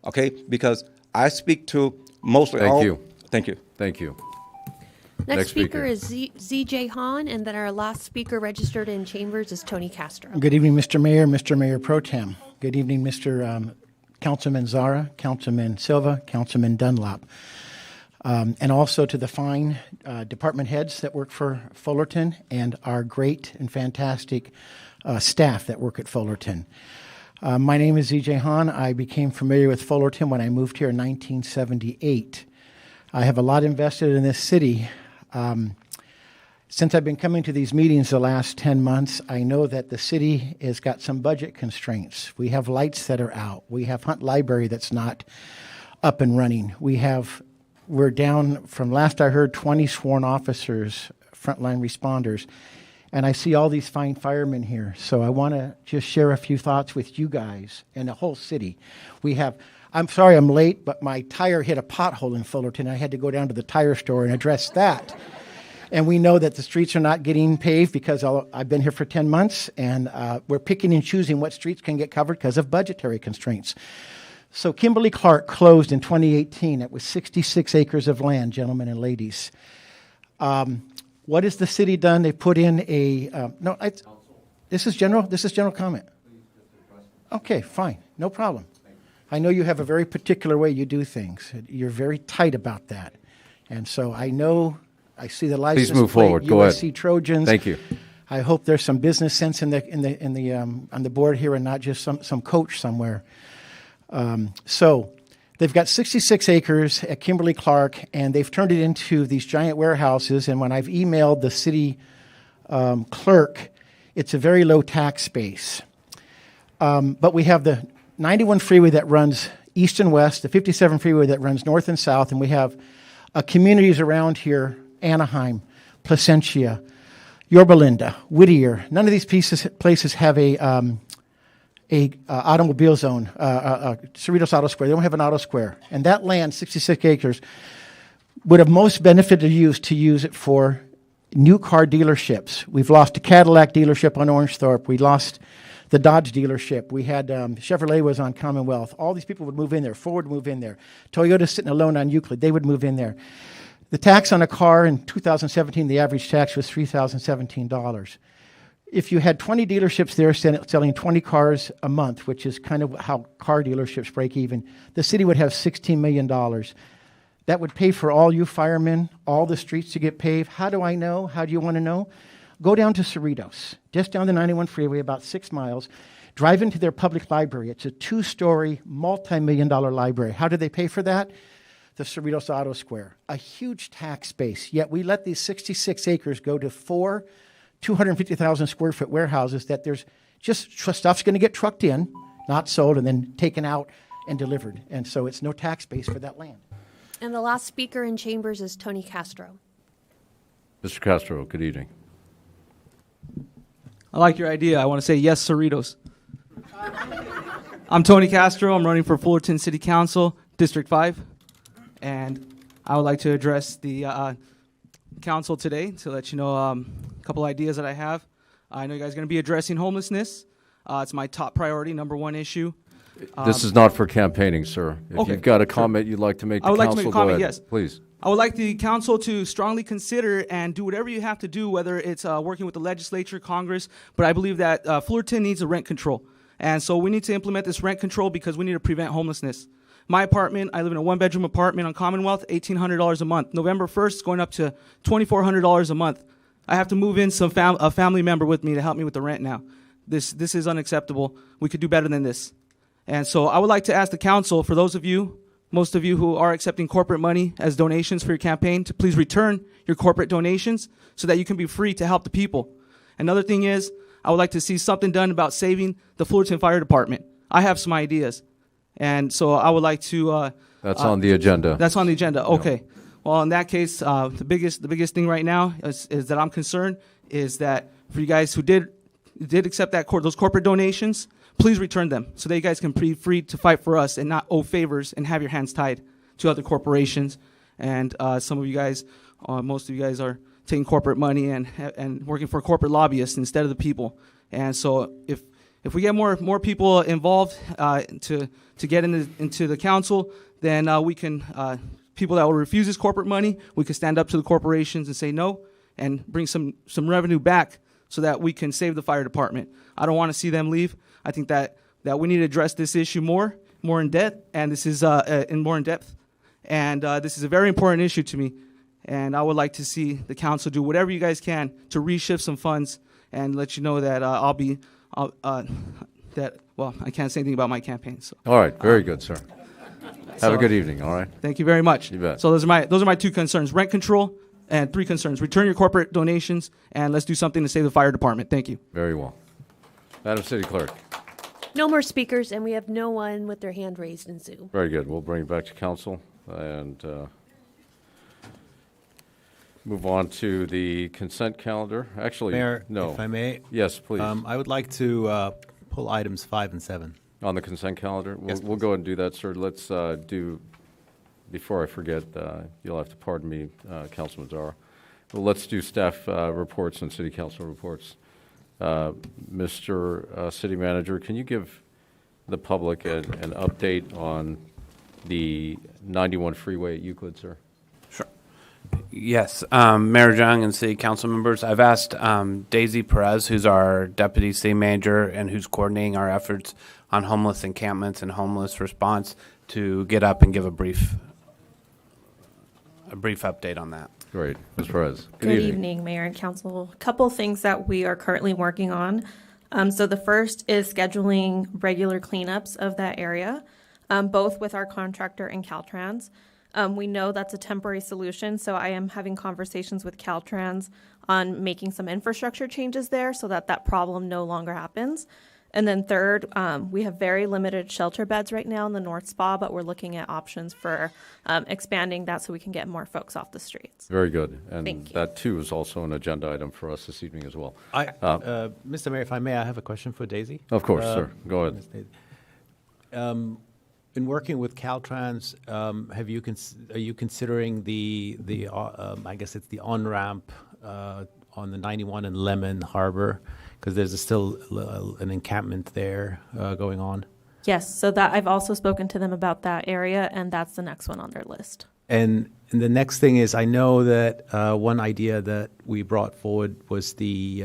[SPEAKER 16] okay? Because I speak to mostly all.
[SPEAKER 1] Thank you.
[SPEAKER 16] Thank you.
[SPEAKER 1] Thank you.
[SPEAKER 2] Next speaker is ZJ Hahn, and then our last speaker registered in chambers is Tony Castro.
[SPEAKER 17] Good evening, Mr. Mayor Pro Tem. Good evening, Mr. Councilman Zara, Councilman Silva, Councilman Dunlop. And also to the fine department heads that work for Fullerton and our great and fantastic staff that work at Fullerton. My name is ZJ Hahn. I became familiar with Fullerton when I moved here in 1978. I have a lot invested in this city. Since I've been coming to these meetings the last 10 months, I know that the city has got some budget constraints. We have lights that are out. We have Hunt Library that's not up and running. We're down, from last I heard, 20 sworn officers, frontline responders. And I see all these fine firemen here. So I want to just share a few thoughts with you guys and the whole city. I'm sorry I'm late, but my tire hit a pothole in Fullerton. I had to go down to the tire store and address that. And we know that the streets are not getting paved because I've been here for 10 months, and we're picking and choosing what streets can get covered because of budgetary constraints. So Kimberly Clark closed in 2018. It was 66 acres of land, gentlemen and ladies. What has the city done? They put in this is general comment. Okay, fine, no problem. I know you have a very particular way you do things. You're very tight about that. And so I see the license
[SPEAKER 1] Please move
[SPEAKER 17] plate,
[SPEAKER 1] forward. Go
[SPEAKER 17] USC
[SPEAKER 1] ahead.
[SPEAKER 17] Trojans.
[SPEAKER 1] Thank you.
[SPEAKER 17] I hope there's some business sense on the board here and not just some coach somewhere. So they've got 66 acres at Kimberly Clark, and they've turned it into these giant warehouses. And when I've emailed the city clerk, it's a very low tax base. But we have the 91 freeway that runs east and west, the 57 freeway that runs north and south, and we have communities around here, Anaheim, Placentia, Yorba Linda, Whittier. None of these places have a automobile zone, Cerritos Auto Square. They don't have an auto square. And that land, 66 acres, would have most benefited to use it for new car dealerships. We've lost a Cadillac dealership on Orangethorpe. We lost the Dodge dealership. We had Chevrolet was on Commonwealth. All these people would move in there. Ford would move in there. Toyota's sitting alone on Euclid. They would move in there. The tax on a car in 2017, the average tax was $3,017. If you had 20 dealerships there selling 20 cars a month, which is kind of how car dealerships break even, the city would have $16 million. That would pay for all you firemen, all the streets to get paved. How do I know? How do you want to know? Go down to Cerritos, just down the 91 freeway, about 6 miles. Drive into their public library. It's a 2-story, multi-million-dollar library. How do they pay for that? The Cerritos Auto Square, a huge tax base. Yet we let these 66 acres go to 4 250,000 square foot warehouses that there's just stuff's going to get trucked in, not sold, and then taken out and delivered. And so it's no tax base for that land.
[SPEAKER 2] And the last speaker in chambers is Tony Castro.
[SPEAKER 1] Mr. Castro, good evening.
[SPEAKER 18] I like your idea. I want to say yes, Cerritos. I'm Tony Castro. I'm running for Fullerton City Council, District 5. And I would like to address the council today to let you know a couple ideas that I have. I know you guys are going to be addressing homelessness. It's my top priority, number one issue.
[SPEAKER 1] This is not for campaigning, sir. If
[SPEAKER 18] Okay,
[SPEAKER 1] you've got a comment you'd like to make to
[SPEAKER 18] I would like
[SPEAKER 1] council,
[SPEAKER 18] to make a
[SPEAKER 1] go
[SPEAKER 18] comment,
[SPEAKER 1] ahead.
[SPEAKER 18] yes.
[SPEAKER 1] Please.
[SPEAKER 18] I would like the council to strongly consider and do whatever you have to do, whether it's working with the legislature, Congress, but I believe that Fullerton needs a rent control. And so we need to implement this rent control because we need to prevent homelessness. My apartment, I live in a 1-bedroom apartment on Commonwealth, $1,800 a month. November 1st, it's going up to $2,400 a month. I have to move in a family member with me to help me with the rent now. This is unacceptable. We could do better than this. And so I would like to ask the council, for those of you, most of you who are accepting corporate money as donations for your campaign, to please return your corporate donations so that you can be free to help the people. Another thing is, I would like to see something done about saving the Fullerton Fire Department. I have some ideas. And so I would like to...
[SPEAKER 1] That's on the agenda.
[SPEAKER 18] That's on the agenda, okay. Well, in that case, the biggest thing right now is that I'm concerned is that for you guys who did accept those corporate donations, please return them so that you guys can be free to fight for us and not owe favors and have your hands tied to other corporations. And some of you guys, most of you guys are taking corporate money and working for corporate lobbyists instead of the people. And so if we get more people involved to get into the council, then we can, people that will refuse this corporate money, we can stand up to the corporations and say no and bring some revenue back so that we can save the fire department. I don't want to see them leave. I think that we need to address this issue more in depth, and this is more in depth. And this is a very important issue to me. And I would like to see the council do whatever you guys can to reshift some funds and let you know that I can't say anything about my campaign. So.
[SPEAKER 1] All right, very good, sir. Have a good evening, all right?
[SPEAKER 18] Thank you very much.
[SPEAKER 1] You bet.
[SPEAKER 18] So those are my two concerns, rent control and 3 concerns. Return your corporate donations, and let's do something to save the fire department. Thank you.
[SPEAKER 1] Very well. Madam City Clerk.
[SPEAKER 2] No more speakers, and we have no one with their hand raised in Zoom.
[SPEAKER 1] Very good. We'll bring it back to council and move on to the consent calendar. Actually,
[SPEAKER 19] Mayor,
[SPEAKER 1] no.
[SPEAKER 19] if I may?
[SPEAKER 1] Yes, please.
[SPEAKER 19] I would like to pull items 5 and 7.
[SPEAKER 1] On the consent calendar?
[SPEAKER 19] Yes,
[SPEAKER 1] We'll go ahead and do that, sir. Let's do, before I forget, you'll have to pardon me, Councilman Zara. Well, let's do staff reports and city council reports. Mr. City Manager, can you give the public an update on the 91 freeway at Euclid, sir?
[SPEAKER 5] Sure. Yes, Mayor Jung and city council members, I've asked Daisy Perez, who's our deputy city manager and who's coordinating our efforts on homeless encampments and homeless response, to get up and give a brief update on that.
[SPEAKER 1] Great. Ms. Perez.
[SPEAKER 20] Good evening, Mayor and Council. A couple things that we are currently working on. So the first is scheduling regular cleanups of that area, both with our contractor and Caltrans. We know that's a temporary solution, so I am having conversations with Caltrans on making some infrastructure changes there so that problem no longer happens. And then third, we have very limited shelter beds right now in the North Spa, but we're looking at options for expanding that so we can get more folks off the streets.
[SPEAKER 1] Very good. And
[SPEAKER 20] Thank you.
[SPEAKER 1] that, too, is also an agenda item for us this evening as well.
[SPEAKER 19] Mr. Mayor, if I may, I have a question for Daisy.
[SPEAKER 1] Of course, sir. Go ahead.
[SPEAKER 19] In working with Caltrans, are you considering the I guess it's the on-ramp on the 91 in Lemon Harbor? Because there's still an encampment there going on.
[SPEAKER 20] Yes, so that I've also spoken to them about that area, and that's the next one on their list.
[SPEAKER 19] And the next thing is, I know that one idea that we brought forward was the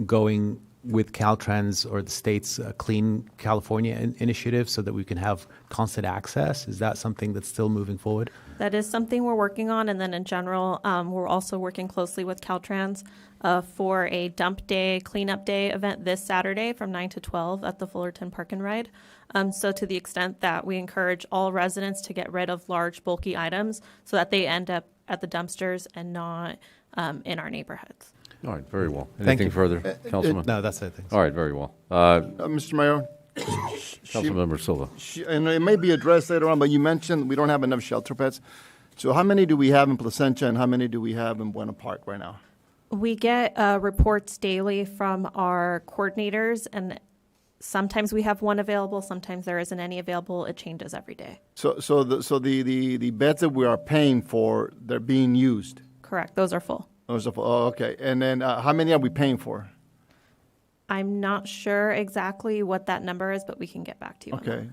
[SPEAKER 19] going with Caltrans or the state's Clean California initiative so that we can have constant access? Is that something that's still moving forward?
[SPEAKER 20] That is something we're working on. And then in general, we're also working closely with Caltrans for a dump day, cleanup day event this Saturday from 9 to 12 at the Fullerton Park and Ride. So to the extent that we encourage all residents to get rid of large, bulky items so that they end up at the dumpsters and not in our neighborhoods.
[SPEAKER 1] All right, very well.
[SPEAKER 19] Thank
[SPEAKER 1] Anything
[SPEAKER 19] you.
[SPEAKER 1] further, Councilman?
[SPEAKER 19] No, that's it. Thanks.
[SPEAKER 1] All right, very well.
[SPEAKER 6] Mr. Mayor?
[SPEAKER 1] Councilmember Silva.
[SPEAKER 6] And it may be addressed later on, but you mentioned we don't have enough shelter pets. So how many do we have in Placentia and how many do we have in Buena Park right now?
[SPEAKER 20] We get reports daily from our coordinators, and sometimes we have one available, sometimes there isn't any available. It changes every day.
[SPEAKER 6] So the beds that we are paying for, they're being used?
[SPEAKER 20] Correct. Those are full.
[SPEAKER 6] Those are full. Oh, okay. And then how many are we paying for?
[SPEAKER 20] I'm not sure exactly what that number is, but we can get back to you.
[SPEAKER 6] Okay.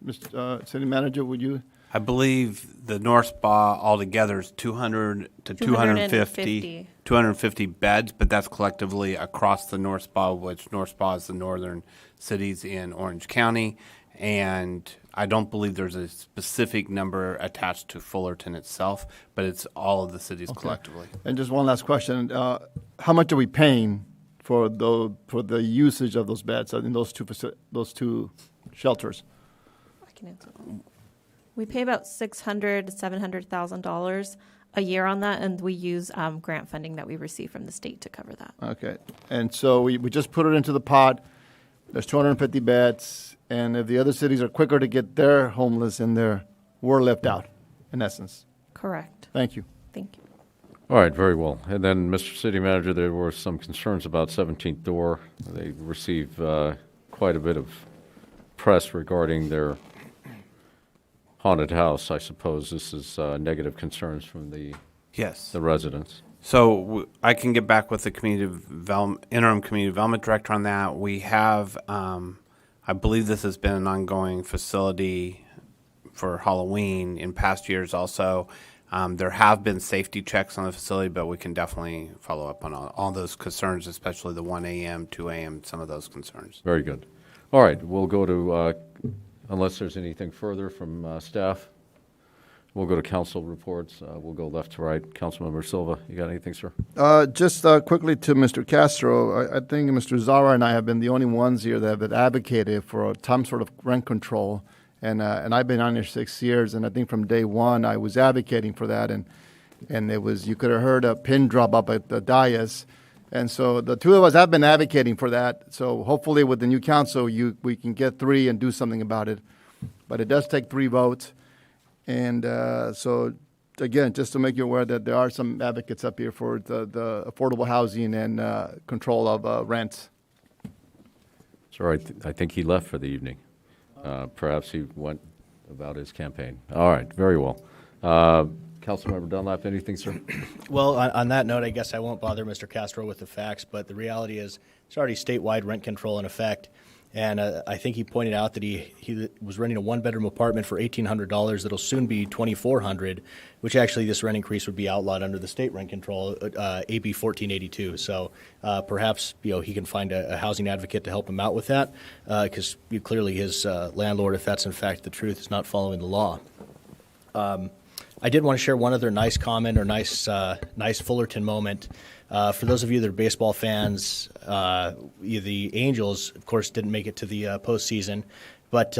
[SPEAKER 6] Mr. City Manager, would you?
[SPEAKER 5] I believe the North Spa altogether is 200 to 250 beds, but that's collectively across the North Spa, which North Spa is the northern cities in Orange County. And I don't believe there's a specific number attached to Fullerton itself, but it's all of the cities collectively.
[SPEAKER 6] And just one last question. How much are we paying for the usage of those beds in those two shelters?
[SPEAKER 20] I can answer that. We pay about $600,000 to $700,000 a year on that, and we use grant funding that we receive from the state to cover that.
[SPEAKER 6] Okay. And so we just put it into the pot. There's 250 beds, and if the other cities are quicker to get their homeless in there, we're left out, in essence.
[SPEAKER 20] Correct.
[SPEAKER 6] Thank you.
[SPEAKER 20] Thank you.
[SPEAKER 1] All right, very well. And then, Mr. City Manager, there were some concerns about 17th Door. They receive quite a bit of press regarding their haunted house. I suppose this is negative concerns from the residents.
[SPEAKER 5] So I can get back with the interim community development director on that. We have, I believe this has been an ongoing facility for Halloween in past years also. There have been safety checks on the facility, but we can definitely follow up on all those concerns, especially the 1 a.m., 2 a.m., some of those concerns.
[SPEAKER 1] Very good. All right, we'll go to, unless there's anything further from staff, we'll go to council reports. We'll go left to right. Councilmember Silva, you got anything, sir?
[SPEAKER 6] Just quickly to Mr. Castro, I think Mr. Zara and I have been the only ones here that have advocated for some sort of rent control. And I've been on here 6 years, and I think from day one I was advocating for that, and it was, you could have heard a pin drop up at the dais, and so the two of us have been advocating for that. So hopefully with the new council, we can get 3 and do something about it, but it does take 3 votes, and so again, just to make you aware that there are some advocates up here for the affordable housing and control of rents.
[SPEAKER 1] Sorry, I think he left for the evening. Perhaps he went about his campaign. All right, very well. Councilmember Dunlap, anything, sir?
[SPEAKER 21] Well, on that note, I guess I won't bother Mr. Castro with the facts, but the reality is there's already statewide rent control in effect. And I think he pointed out that he was renting a 1-bedroom apartment for $1,800 that'll soon be $2,400, which actually this rent increase would be outlawed under the state rent control, AB 1482. So perhaps he can find a housing advocate to help him out with that, because clearly his landlord, if that's in fact the truth, is not following the law. I did want to share one other nice comment or nice Fullerton moment. For those of you that are baseball fans, the Angels, of course, didn't make it to the postseason, but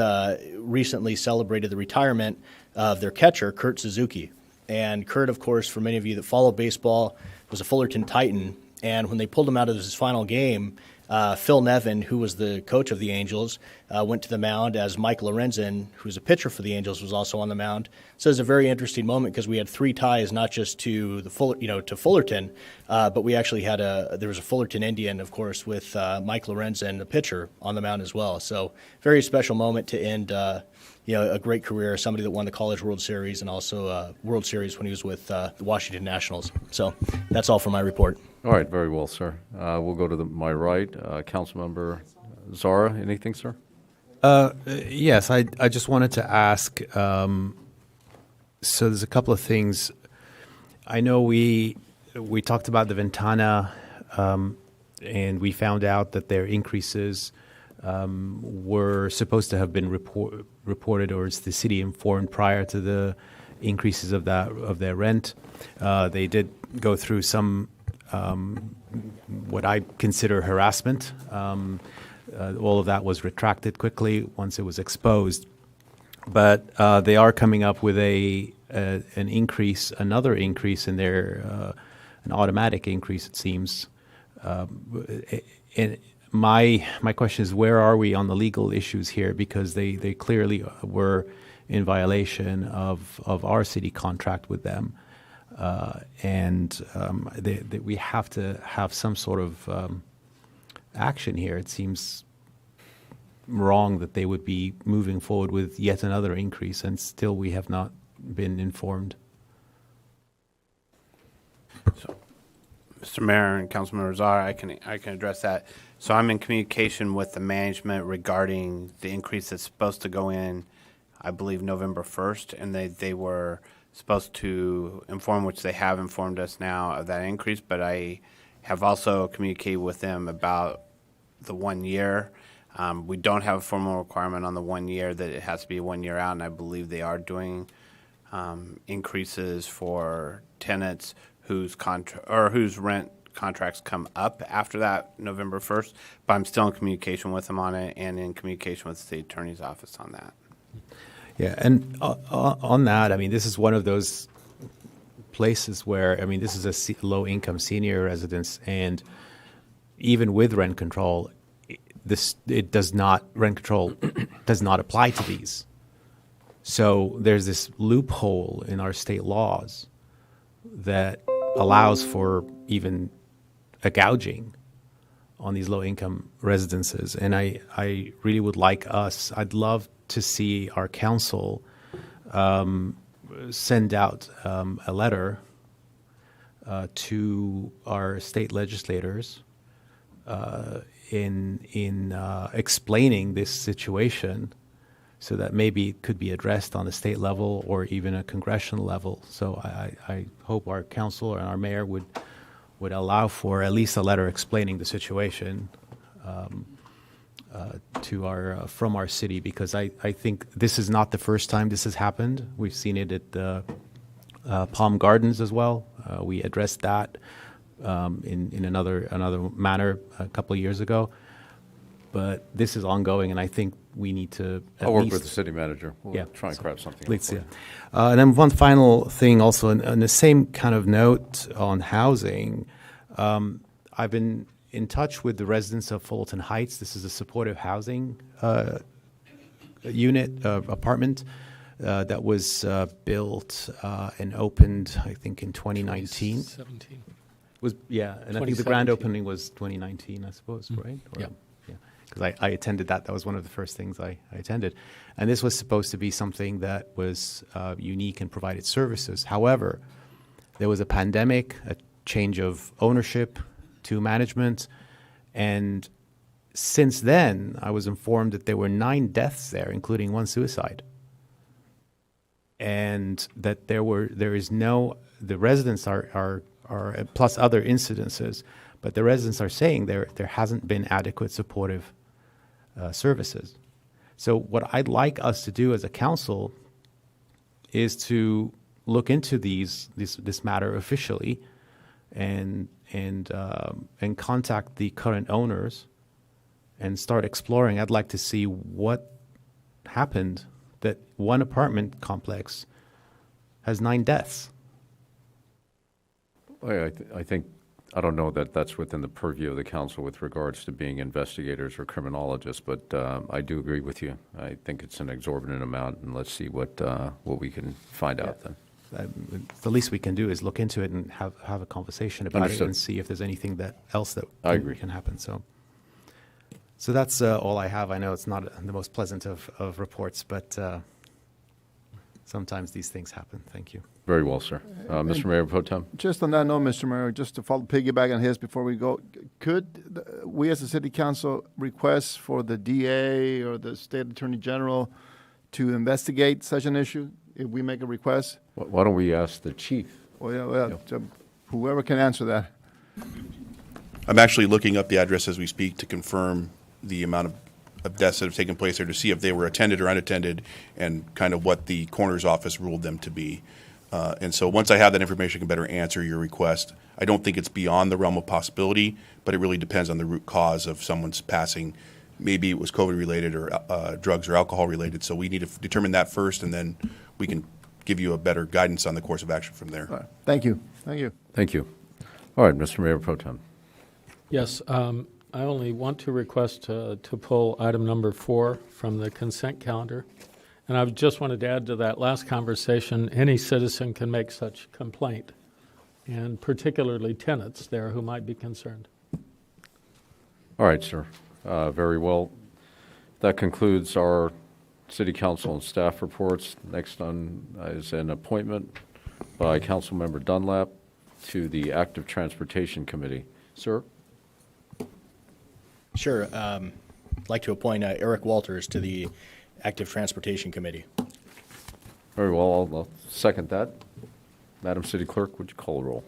[SPEAKER 21] recently celebrated the retirement of their catcher, Kurt Suzuki. And Kurt, of course, for many of you that follow baseball, was a Fullerton Titan. And when they pulled him out of his final game, Phil Nevin, who was the coach of the Angels, went to the mound as Mike Lorenzen, who's a pitcher for the Angels, was also on the mound. So it's a very interesting moment because we had 3 ties, not just to the to Fullerton, but we actually had there was a Fullerton Indian, of course, with Mike Lorenzen, the pitcher, on the mound as well. So very special moment to end a great career, somebody that won the College World Series and also World Series when he was with the Washington Nationals. So that's all for my report.
[SPEAKER 1] All right, very well, sir. We'll go to my right. Councilmember Zara, anything, sir?
[SPEAKER 19] Yes, I just wanted to ask, so there's a couple of things. I know we talked about the Ventana and we found out that their increases were supposed to have been reported, or is the city informed prior to the increases of their rent. They did go through some what I consider harassment. All of that was retracted quickly once it was exposed. But they are coming up with an increase, another increase in their an automatic increase, it seems. And my question is, where are we on the legal issues here? Because they clearly were in violation of our city contract with them, and we have to have some sort of action here. It seems wrong that they would be moving forward with yet another increase, and still we have not been informed.
[SPEAKER 5] So, Mr. Mayor and Councilman Zara, I can address that. So I'm in communication with the management regarding the increase that's supposed to go in, I believe, November 1st, and they were supposed to inform, which they have informed us now, of that increase, but I have also communicated with them about the 1 year. We don't have a formal requirement on the 1 year that it has to be 1 year out, and I believe they are doing increases for tenants whose rent contracts come up after that November 1st, but I'm still in communication with them on it and in communication with the state attorney's office on that.
[SPEAKER 19] Yeah, and on that, I mean, this is one of those places where, I mean, this is a low-income senior residence, and even with rent control, rent control does not apply to these. So there's this loophole in our state laws that allows for even a gouging on these low-income residences. And I really would like I'd love to see our council send out a letter to our state legislators in explaining this situation, so that maybe it could be addressed on the state level or even a congressional level. So I hope our council and our mayor would allow for at least a letter explaining the situation from our city, because I think this is not the first time this has happened. We've seen it at the Palm Gardens as well. We addressed that in another manner a couple of years ago. But this is ongoing, and I think we need to
[SPEAKER 1] I'll work with the city manager. We'll try and craft something.
[SPEAKER 19] Let's see. And then one final thing also, on the same kind of note on housing, I've been in touch with the residents of Fullerton Heights. This is a supportive housing apartment that was built and opened, I think, in 2019.
[SPEAKER 4] 2017.
[SPEAKER 19] And I think the grand opening was 2019, I suppose, right?
[SPEAKER 4] Yeah.
[SPEAKER 19] Because I attended that. That was one of the first things I attended. And this was supposed to be something that was unique and provided services. However, there was a pandemic, a change of ownership to management, and since then, I was informed that there were 9 deaths there, including 1 suicide. And that the residents are plus other incidences, but the residents are saying there hasn't been adequate supportive services. So what I'd like us to do as a council is to look into this matter officially, and contact the current owners and start exploring. I'd like to see what happened that one apartment complex has 9 deaths.
[SPEAKER 1] I think, I don't know that that's within the purview of the council with regards to being investigators or criminologists, but I do agree with you. I think it's an exorbitant amount, and let's see what we can find out then.
[SPEAKER 19] The least we can do is look into it and have a conversation about
[SPEAKER 1] Understood.
[SPEAKER 19] it and see if there's anything else that
[SPEAKER 1] I agree.
[SPEAKER 19] can happen. So that's all I have. I know it's not the most pleasant of reports, but sometimes these things happen. Thank you.
[SPEAKER 1] Very well, sir. Mr. Mayor Pro Tem?
[SPEAKER 6] Just on that note, Mr. Mayor, just to piggyback on his before we go, could we as a city council request for the DA or the state attorney general to investigate such an issue if we make a request?
[SPEAKER 1] Why don't we ask the chief?
[SPEAKER 6] Well, so whoever can answer that.
[SPEAKER 4] I'm actually looking up the address as we speak to confirm the amount of deaths that have taken place there, to see if they were attended or unattended, and kind of what the coroner's office ruled them to be. And so once I have that information, I can better answer your request. I don't think it's beyond the realm of possibility, but it really depends on the root cause of someone's passing. Maybe it was COVID-related or drugs or alcohol-related. So we need to determine that first, and then we can give you a better guidance on the course of action from there.
[SPEAKER 6] All right. Thank you. Thank you.
[SPEAKER 1] Thank you. All right, Mr. Mayor Pro Tem.
[SPEAKER 22] Yes, I only want to request to pull item number 4 from the consent calendar. And I just wanted to add to that last conversation, any citizen can make such complaint, and particularly tenants there who might be concerned.
[SPEAKER 1] All right, sir. Very well. That concludes our City Council and staff reports. Next on is an appointment by Councilmember Dunlap to the Active Transportation Committee. Sir?
[SPEAKER 21] Sure. I'd like to appoint Eric Walters to the Active Transportation Committee.
[SPEAKER 1] Very well. I'll second that. Madam City Clerk, would you call the roll?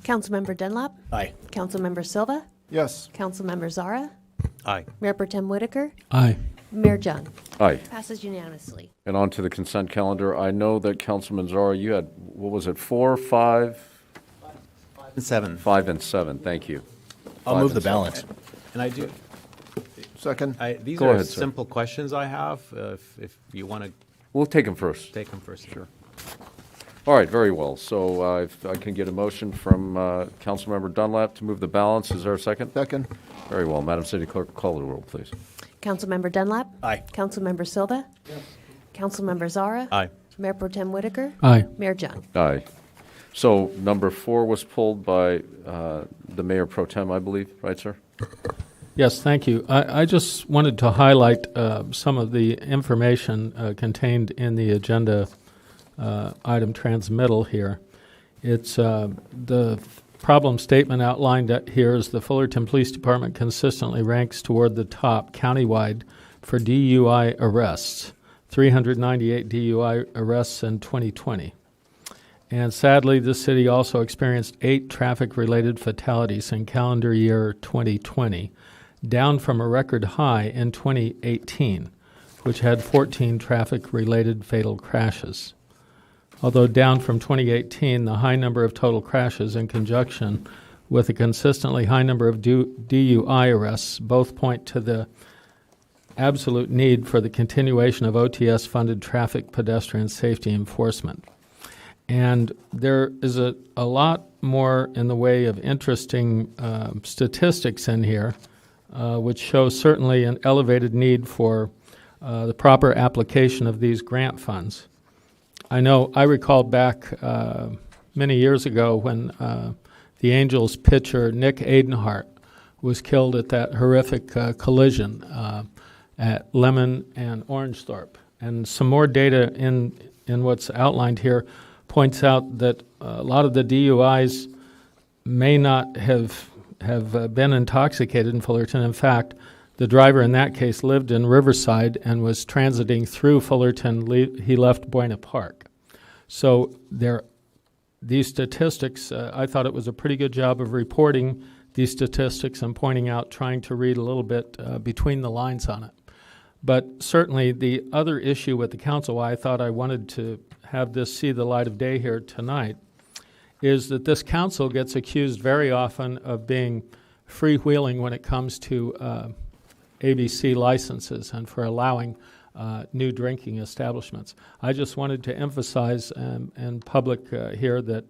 [SPEAKER 2] Councilmember Dunlap?
[SPEAKER 21] Aye.
[SPEAKER 2] Councilmember Silva?
[SPEAKER 6] Yes.
[SPEAKER 2] Councilmember Zara?
[SPEAKER 21] Aye.
[SPEAKER 2] Mayor Pro Tem Whitaker?
[SPEAKER 22] Aye.
[SPEAKER 2] Mayor Jung?
[SPEAKER 1] Aye.
[SPEAKER 2] Passes unanimously.
[SPEAKER 1] And on to the consent calendar. I know that Councilman Zara, you had, what was it, 4, 5?
[SPEAKER 19] 5 and 7.
[SPEAKER 1] 5 and 7, thank you.
[SPEAKER 21] I'll
[SPEAKER 1] 5
[SPEAKER 21] move the
[SPEAKER 1] and 7.
[SPEAKER 21] balance.
[SPEAKER 19] And I do.
[SPEAKER 6] Second.
[SPEAKER 19] These
[SPEAKER 1] Go
[SPEAKER 19] are
[SPEAKER 1] ahead, sir.
[SPEAKER 19] simple questions I have. If you want to
[SPEAKER 1] We'll take them first.
[SPEAKER 19] take them first. Sure.
[SPEAKER 1] All right, very well. So if I can get a motion from Councilmember Dunlap to move the balance. Is there a second?
[SPEAKER 6] Second.
[SPEAKER 1] Very well. Madam City Clerk, call the roll, please.
[SPEAKER 2] Councilmember Dunlap?
[SPEAKER 21] Aye.
[SPEAKER 2] Councilmember Silva? Yes. Councilmember Zara?
[SPEAKER 19] Aye.
[SPEAKER 2] Mayor Pro Tem Whitaker?
[SPEAKER 22] Aye.
[SPEAKER 2] Mayor Jung?
[SPEAKER 1] Aye. So number 4 was pulled by the Mayor Pro Tem, I believe, right, sir?
[SPEAKER 22] Yes, thank you. I just wanted to highlight some of the information contained in the agenda item transmittal here. It's the problem statement outlined here is the Fullerton Police Department consistently ranks toward the top countywide for DUI arrests, 398 DUI arrests in 2020. And sadly, the city also experienced 8 traffic-related fatalities in calendar year 2020, down from a record high in 2018, which had 14 traffic-related fatal crashes. Although down from 2018, the high number of total crashes in conjunction with a consistently high number of DUI arrests both point to the absolute need for the continuation of OTS-funded traffic pedestrian safety enforcement. And there is a lot more in the way of interesting statistics in here, which show certainly an elevated need for the proper application of these grant funds. I know I recall back many years ago when the Angels pitcher Nick Adenhart was killed at that horrific collision at Lemon and Orangethorpe. And some more data in what's outlined here points out that a lot of the DUIs may not have been intoxicated in Fullerton. In fact, the driver in that case lived in Riverside and was transiting through Fullerton. He left Buena Park. So these statistics, I thought it was a pretty good job of reporting these statistics and pointing out, trying to read a little bit between the lines on it. But certainly the other issue with the council, why I thought I wanted to have this see the light of day here tonight, is that this council gets accused very often of being freewheeling when it comes to ABC licenses and for allowing new drinking establishments. I just wanted to emphasize in public here that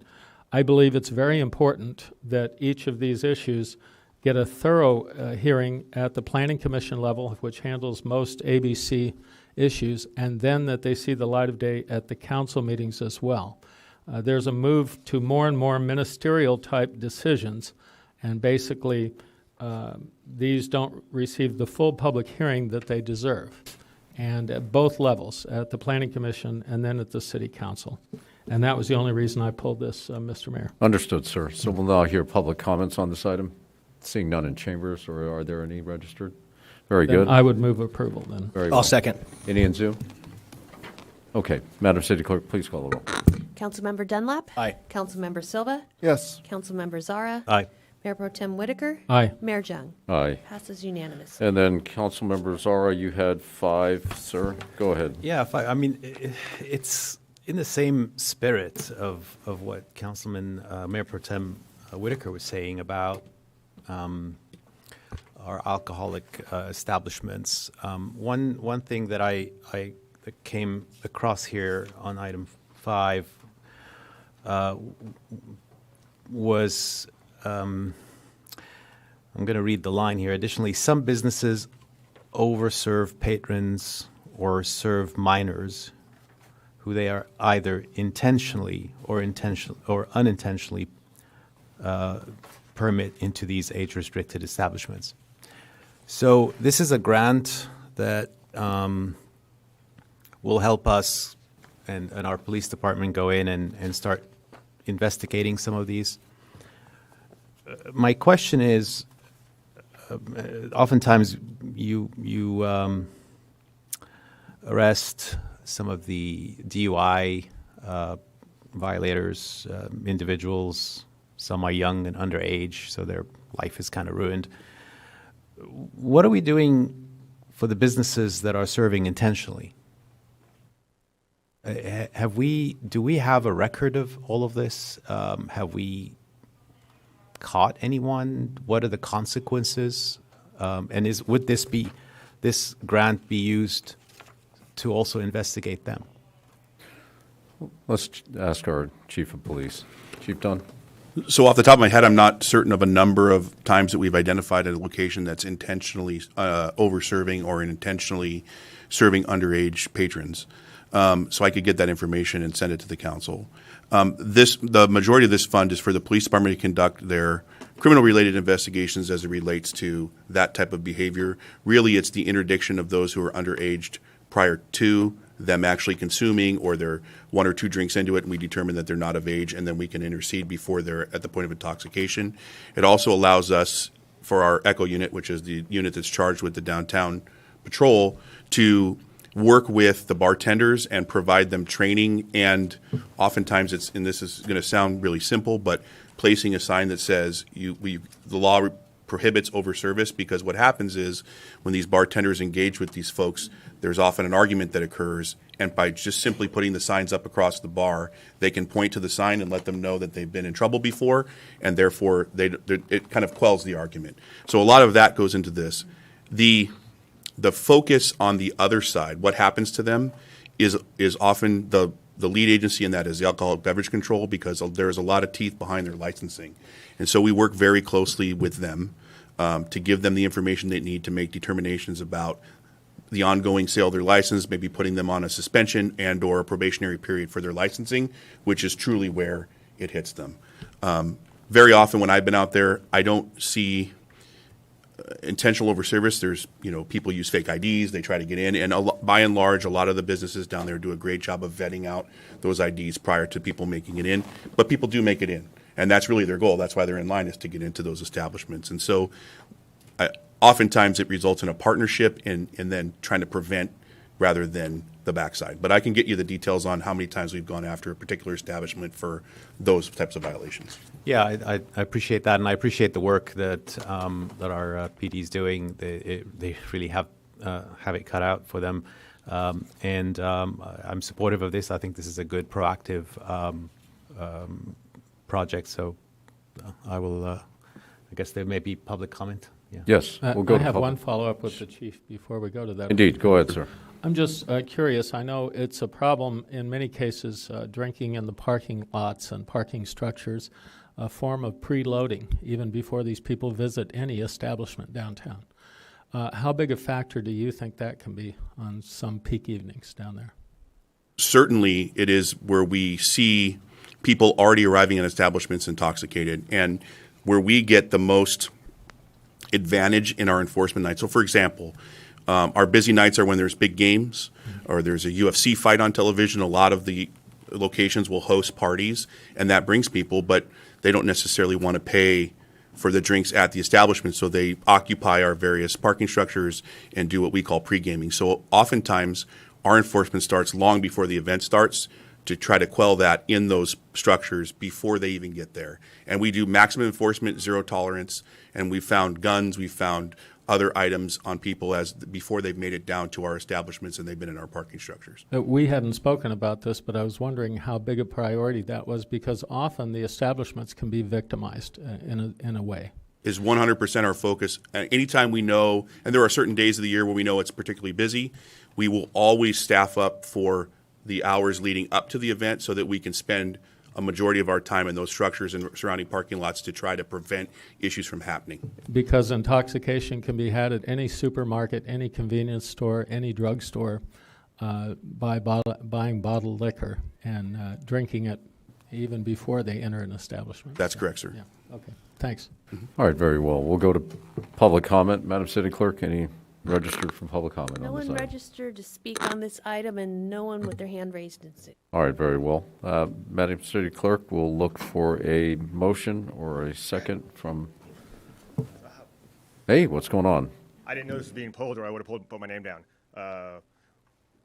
[SPEAKER 22] I believe it's very important that each of these issues get a thorough hearing at the Planning Commission level, which handles most ABC issues, and then that they see the light of day at the council meetings as well. There's a move to more and more ministerial type decisions, and basically these don't receive the full public hearing that they deserve, and at both levels, at the Planning Commission and then at the City Council. And that was the only reason I pulled this, Mr. Mayor.
[SPEAKER 1] Understood, sir. So we'll now hear public comments on this item. Seeing none in chambers, or are there any registered? Very
[SPEAKER 22] Then
[SPEAKER 1] good.
[SPEAKER 22] I would move approval then.
[SPEAKER 1] Very well.
[SPEAKER 21] I'll second.
[SPEAKER 1] Any in Zoom? Okay. Madam City Clerk, please call the roll.
[SPEAKER 2] Councilmember Dunlap?
[SPEAKER 21] Aye.
[SPEAKER 2] Councilmember Silva?
[SPEAKER 6] Yes.
[SPEAKER 2] Councilmember Zara?
[SPEAKER 21] Aye.
[SPEAKER 2] Mayor Pro Tem Whitaker.
[SPEAKER 22] Aye.
[SPEAKER 2] Mayor Jung.
[SPEAKER 1] Aye.
[SPEAKER 2] Passes unanimous.
[SPEAKER 1] And then Councilmember Zara, you had 5, sir. Go ahead.
[SPEAKER 19] Yeah, I mean, it's in the same spirit of what Councilman Mayor Pro Tem Whitaker was saying about our alcoholic establishments. One thing that I came across here on item 5 was, I'm going to read the line here. Additionally, some businesses overserve patrons or serve minors who they are either intentionally or unintentionally permit into these age-restricted establishments. So this is a grant that will help us and our police department go in and start investigating some of these. My question is, oftentimes you arrest some of the DUI violators, individuals. Some are young and underage, so their life is kind of ruined. What are we doing for the businesses that are serving intentionally? Do we have a record of all of this? Have we caught anyone? What are the consequences? And would this grant be used to also investigate them?
[SPEAKER 1] Let's ask our chief of police. Chief Dunn.
[SPEAKER 4] So off the top of my head, I'm not certain of a number of times that we've identified a location that's intentionally over-serving or intentionally serving underage patrons. So I could get that information and send it to the council. The majority of this fund is for the police department to conduct their criminal-related investigations as it relates to that type of behavior. Really, it's the interdiction of those who are underaged prior to them actually consuming, or they're 1 or 2 drinks into it and we determine that they're not of age, and then we can intercede before they're at the point of intoxication. It also allows us, for our ECHO unit, which is the unit that's charged with the downtown patrol, to work with the bartenders and provide them training, and oftentimes and this is going to sound really simple, but placing a sign that says the law prohibits over-service, because what happens is when these bartenders engage with these folks, there's often an argument that occurs, and by just simply putting the signs up across the bar, they can point to the sign and let them know that they've been in trouble before, and therefore it kind of quells the argument. So a lot of that goes into this. The focus on the other side, what happens to them, is often the lead agency in that is the Alcoholic Beverage Control, because there's a lot of teeth behind their licensing. And so we work very closely with them to give them the information they need to make determinations about the ongoing sale of their license, maybe putting them on a suspension and or a probationary period for their licensing, which is truly where it hits them. Very often when I've been out there, I don't see intentional overservice. There's, people use fake IDs, they try to get in, and by and large, a lot of the businesses down there do a great job of vetting out those IDs prior to people making it in, but people do make it in, and that's really their goal. That's why they're in line, is to get into those establishments. And so oftentimes it results in a partnership and then trying to prevent rather than the backside. But I can get you the details on how many times we've gone after a particular establishment for those types of violations.
[SPEAKER 19] Yeah, I appreciate that, and I appreciate the work that our PD is doing. They really have it cut out for them, and I'm supportive of this. I think this is a good proactive project. So I will. I guess there may be public comment. Yeah.
[SPEAKER 1] Yes, we'll go
[SPEAKER 22] I
[SPEAKER 1] to
[SPEAKER 22] have
[SPEAKER 1] public.
[SPEAKER 22] one follow-up with the chief before we go to that.
[SPEAKER 1] Indeed, go ahead, sir.
[SPEAKER 22] I'm just curious. I know it's a problem in many cases, drinking in the parking lots and parking structures, a form of preloading, even before these people visit any establishment downtown. How big a factor do you think that can be on some peak evenings down there?
[SPEAKER 4] Certainly, it is where we see people already arriving in establishments intoxicated, and where we get the most advantage in our enforcement nights. So, for example, our busy nights are when there's big games or there's a UFC fight on television. A lot of the locations will host parties, and that brings people, but they don't necessarily want to pay for the drinks at the establishment, so they occupy our various parking structures and do what we call pre-gaming. So oftentimes, our enforcement starts long before the event starts to try to quell that in those structures before they even get there. And we do maximum enforcement, zero tolerance, and we found guns, we found other items on people before they've made it down to our establishments and they've been in our parking structures.
[SPEAKER 22] We hadn't spoken about this, but I was wondering how big a priority that was, because often the establishments can be victimized in a way.
[SPEAKER 4] Is 100% our focus. Anytime we know, and there are certain days of the year where we know it's particularly busy, we will always staff up for the hours leading up to the event so that we can spend a majority of our time in those structures and surrounding parking lots to try to prevent issues from happening.
[SPEAKER 22] Because intoxication can be had at any supermarket, any convenience store, any drugstore, buying bottled liquor and drinking it even before they enter an establishment.
[SPEAKER 4] That's correct, sir.
[SPEAKER 22] Yeah. Okay. Thanks.
[SPEAKER 1] All right, very well. We'll go to public comment. Madam City Clerk, any registered from public comment
[SPEAKER 2] No
[SPEAKER 1] on this
[SPEAKER 2] one
[SPEAKER 1] item?
[SPEAKER 2] registered to speak on this item, and no one with their hand raised and sick.
[SPEAKER 1] All right, very well. Madam City Clerk, we'll look for a motion or a second from... Hey, what's going on?
[SPEAKER 7] I didn't know this was being pulled, or I would have put my name down.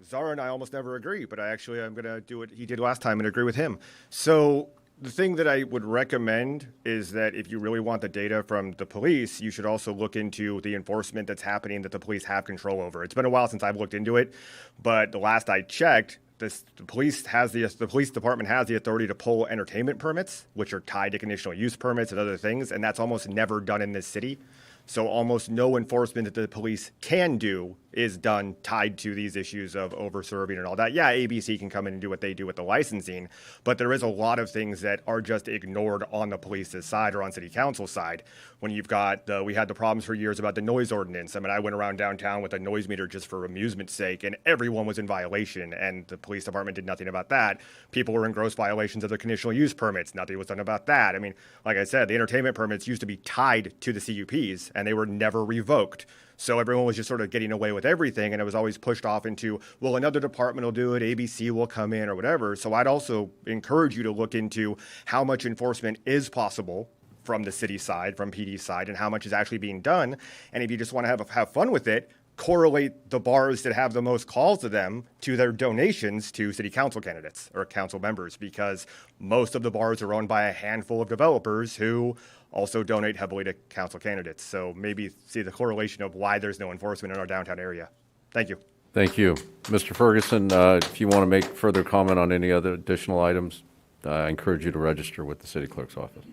[SPEAKER 7] Zara and I almost never agree, but I'm going to do what he did last time and agree with him. So the thing that I would recommend is that if you really want the data from the police, you should also look into the enforcement that's happening that the police have control over. It's been a while since I've looked into it, but the last I checked, the police department has the authority to pull entertainment permits, which are tied to conditional use permits and other things, and that's almost never done in this city. So almost no enforcement that the police can do is done tied to these issues of over-serving and all that. Yeah, ABC can come in and do what they do with the licensing, but there is a lot of things that are just ignored on the police's side or on city council side. When you've got we had the problems for years about the noise ordinance. I mean, I went around downtown with a noise meter just for amusement's sake, and everyone was in violation, and the police department did nothing about that. People were in gross violations of the conditional use permits. Nothing was done about that. I mean, like I said, the entertainment permits used to be tied to the CUPs, and they were never revoked. So everyone was just sort of getting away with everything, and it was always pushed off into, well, another department will do it, ABC will come in or whatever. So I'd also encourage you to look into how much enforcement is possible from the city side, from PD side, and how much is actually being done. And if you just want to have fun with it, correlate the bars that have the most calls to them to their donations to city council candidates or council members, because most of the bars are owned by a handful of developers who also donate heavily to council candidates. So maybe see the correlation of why there's no enforcement in our downtown area. Thank you.
[SPEAKER 1] Thank you. Mr. Ferguson, if you want to make further comment on any other additional items, I encourage you to register with the city clerk's office.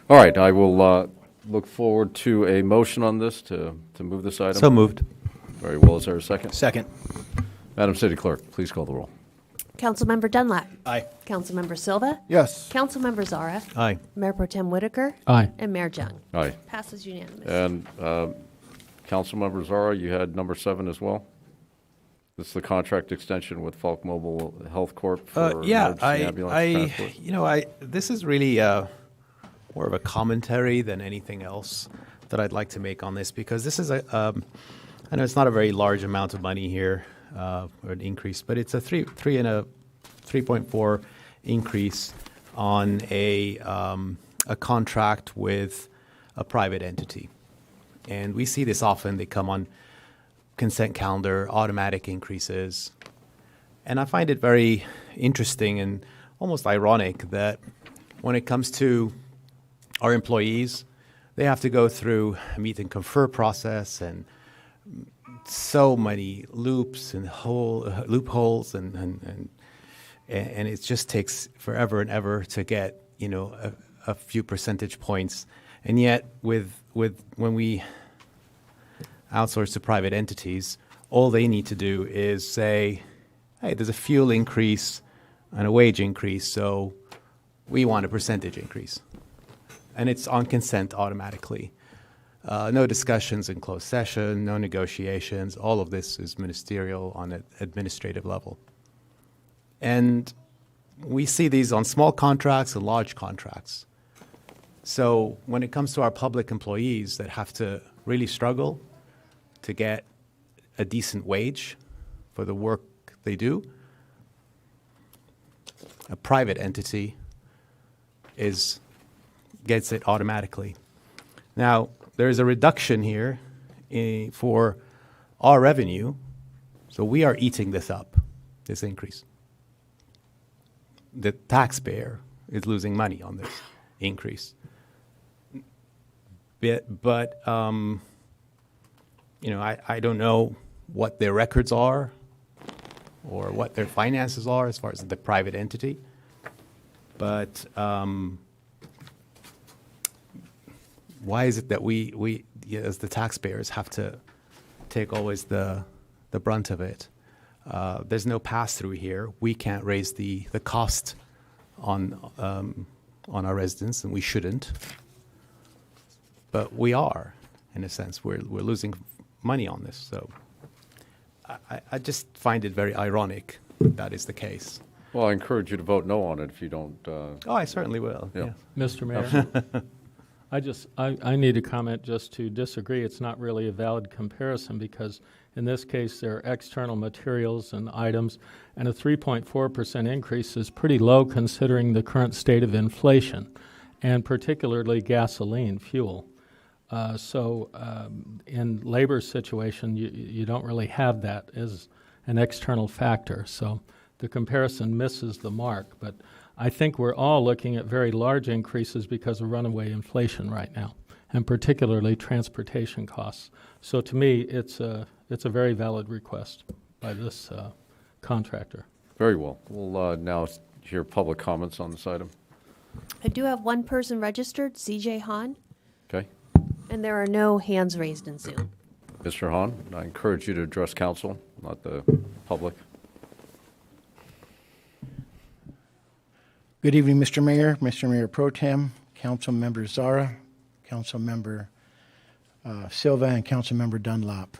[SPEAKER 1] All right, I will look forward to a motion on this to move this item.
[SPEAKER 19] So moved.
[SPEAKER 1] Very well. Is there a second?
[SPEAKER 21] Second.
[SPEAKER 1] Madam City Clerk, please call the roll.
[SPEAKER 2] Councilmember Dunlap.
[SPEAKER 21] Aye.
[SPEAKER 2] Councilmember Silva.
[SPEAKER 6] Yes.
[SPEAKER 2] Councilmember Zara.
[SPEAKER 19] Aye.
[SPEAKER 2] Mayor Pro Tem Whitaker.
[SPEAKER 22] Aye.
[SPEAKER 2] And Mayor Jung.
[SPEAKER 1] Aye.
[SPEAKER 2] Passes unanimous.
[SPEAKER 1] And Councilmember Zara, you had number 7 as well? This is the contract extension with Falk Mobile Health Corp. for emergency ambulance transport.
[SPEAKER 19] This is really more of a commentary than anything else that I'd like to make on this, because this is I know it's not a very large amount of money here, or an increase, but it's a 3.4 increase on a contract with a private entity. And we see this often. They come on consent calendar, automatic increases. And I find it very interesting and almost ironic that when it comes to our employees, they have to go through a meet and confer process and so many loops and loopholes and it just takes forever and ever to get a few percentage points. And yet when we outsource to private entities, all they need to do is say, hey, there's a fuel increase and a wage increase, so we want a percentage increase. And it's on consent automatically. No discussions in closed session, no negotiations. All of this is ministerial on an administrative level. And we see these on small contracts and large contracts. So when it comes to our public employees that have to really struggle to get a decent wage for the work they do, a private entity gets it automatically. Now, there is a reduction here for our revenue, so we are eating this up, this increase. the taxpayer is losing money on this increase. But you know, I don't know what their records are or what their finances are as far as the private entity. But why is it that we as the taxpayers have to take always the brunt of it? There's no pass-through here. We can't raise the cost on our residents, and we shouldn't. But we are, in a sense. We're losing money on this. So I just find it very ironic that is the case.
[SPEAKER 1] Well, I encourage you to vote no on it if you don't.
[SPEAKER 19] Oh, I certainly will. Yeah.
[SPEAKER 22] Mr. Mayor, I need to comment just to disagree. It's not really a valid comparison because in this case there are external materials and items, and a 3.4% increase is pretty low considering the current state of inflation, and particularly gasoline, fuel. In labor situation, you don't really have that as an external factor. So the comparison misses the mark. But I think we're all looking at very large increases because of runaway inflation right now, and particularly transportation costs. So to me, it's a very valid request by this contractor.
[SPEAKER 1] Very well. We'll now hear public comments on this item.
[SPEAKER 2] I do have one person registered, CJ Hahn,
[SPEAKER 1] Okay.
[SPEAKER 2] and there are no hands raised in Zoom.
[SPEAKER 1] Mr. Hahn, I encourage you to address council, not the public.
[SPEAKER 17] Good evening, Mr. Mayor Pro Tem, Council Member Zara, Council Member Silva, and Council Member Dunlop.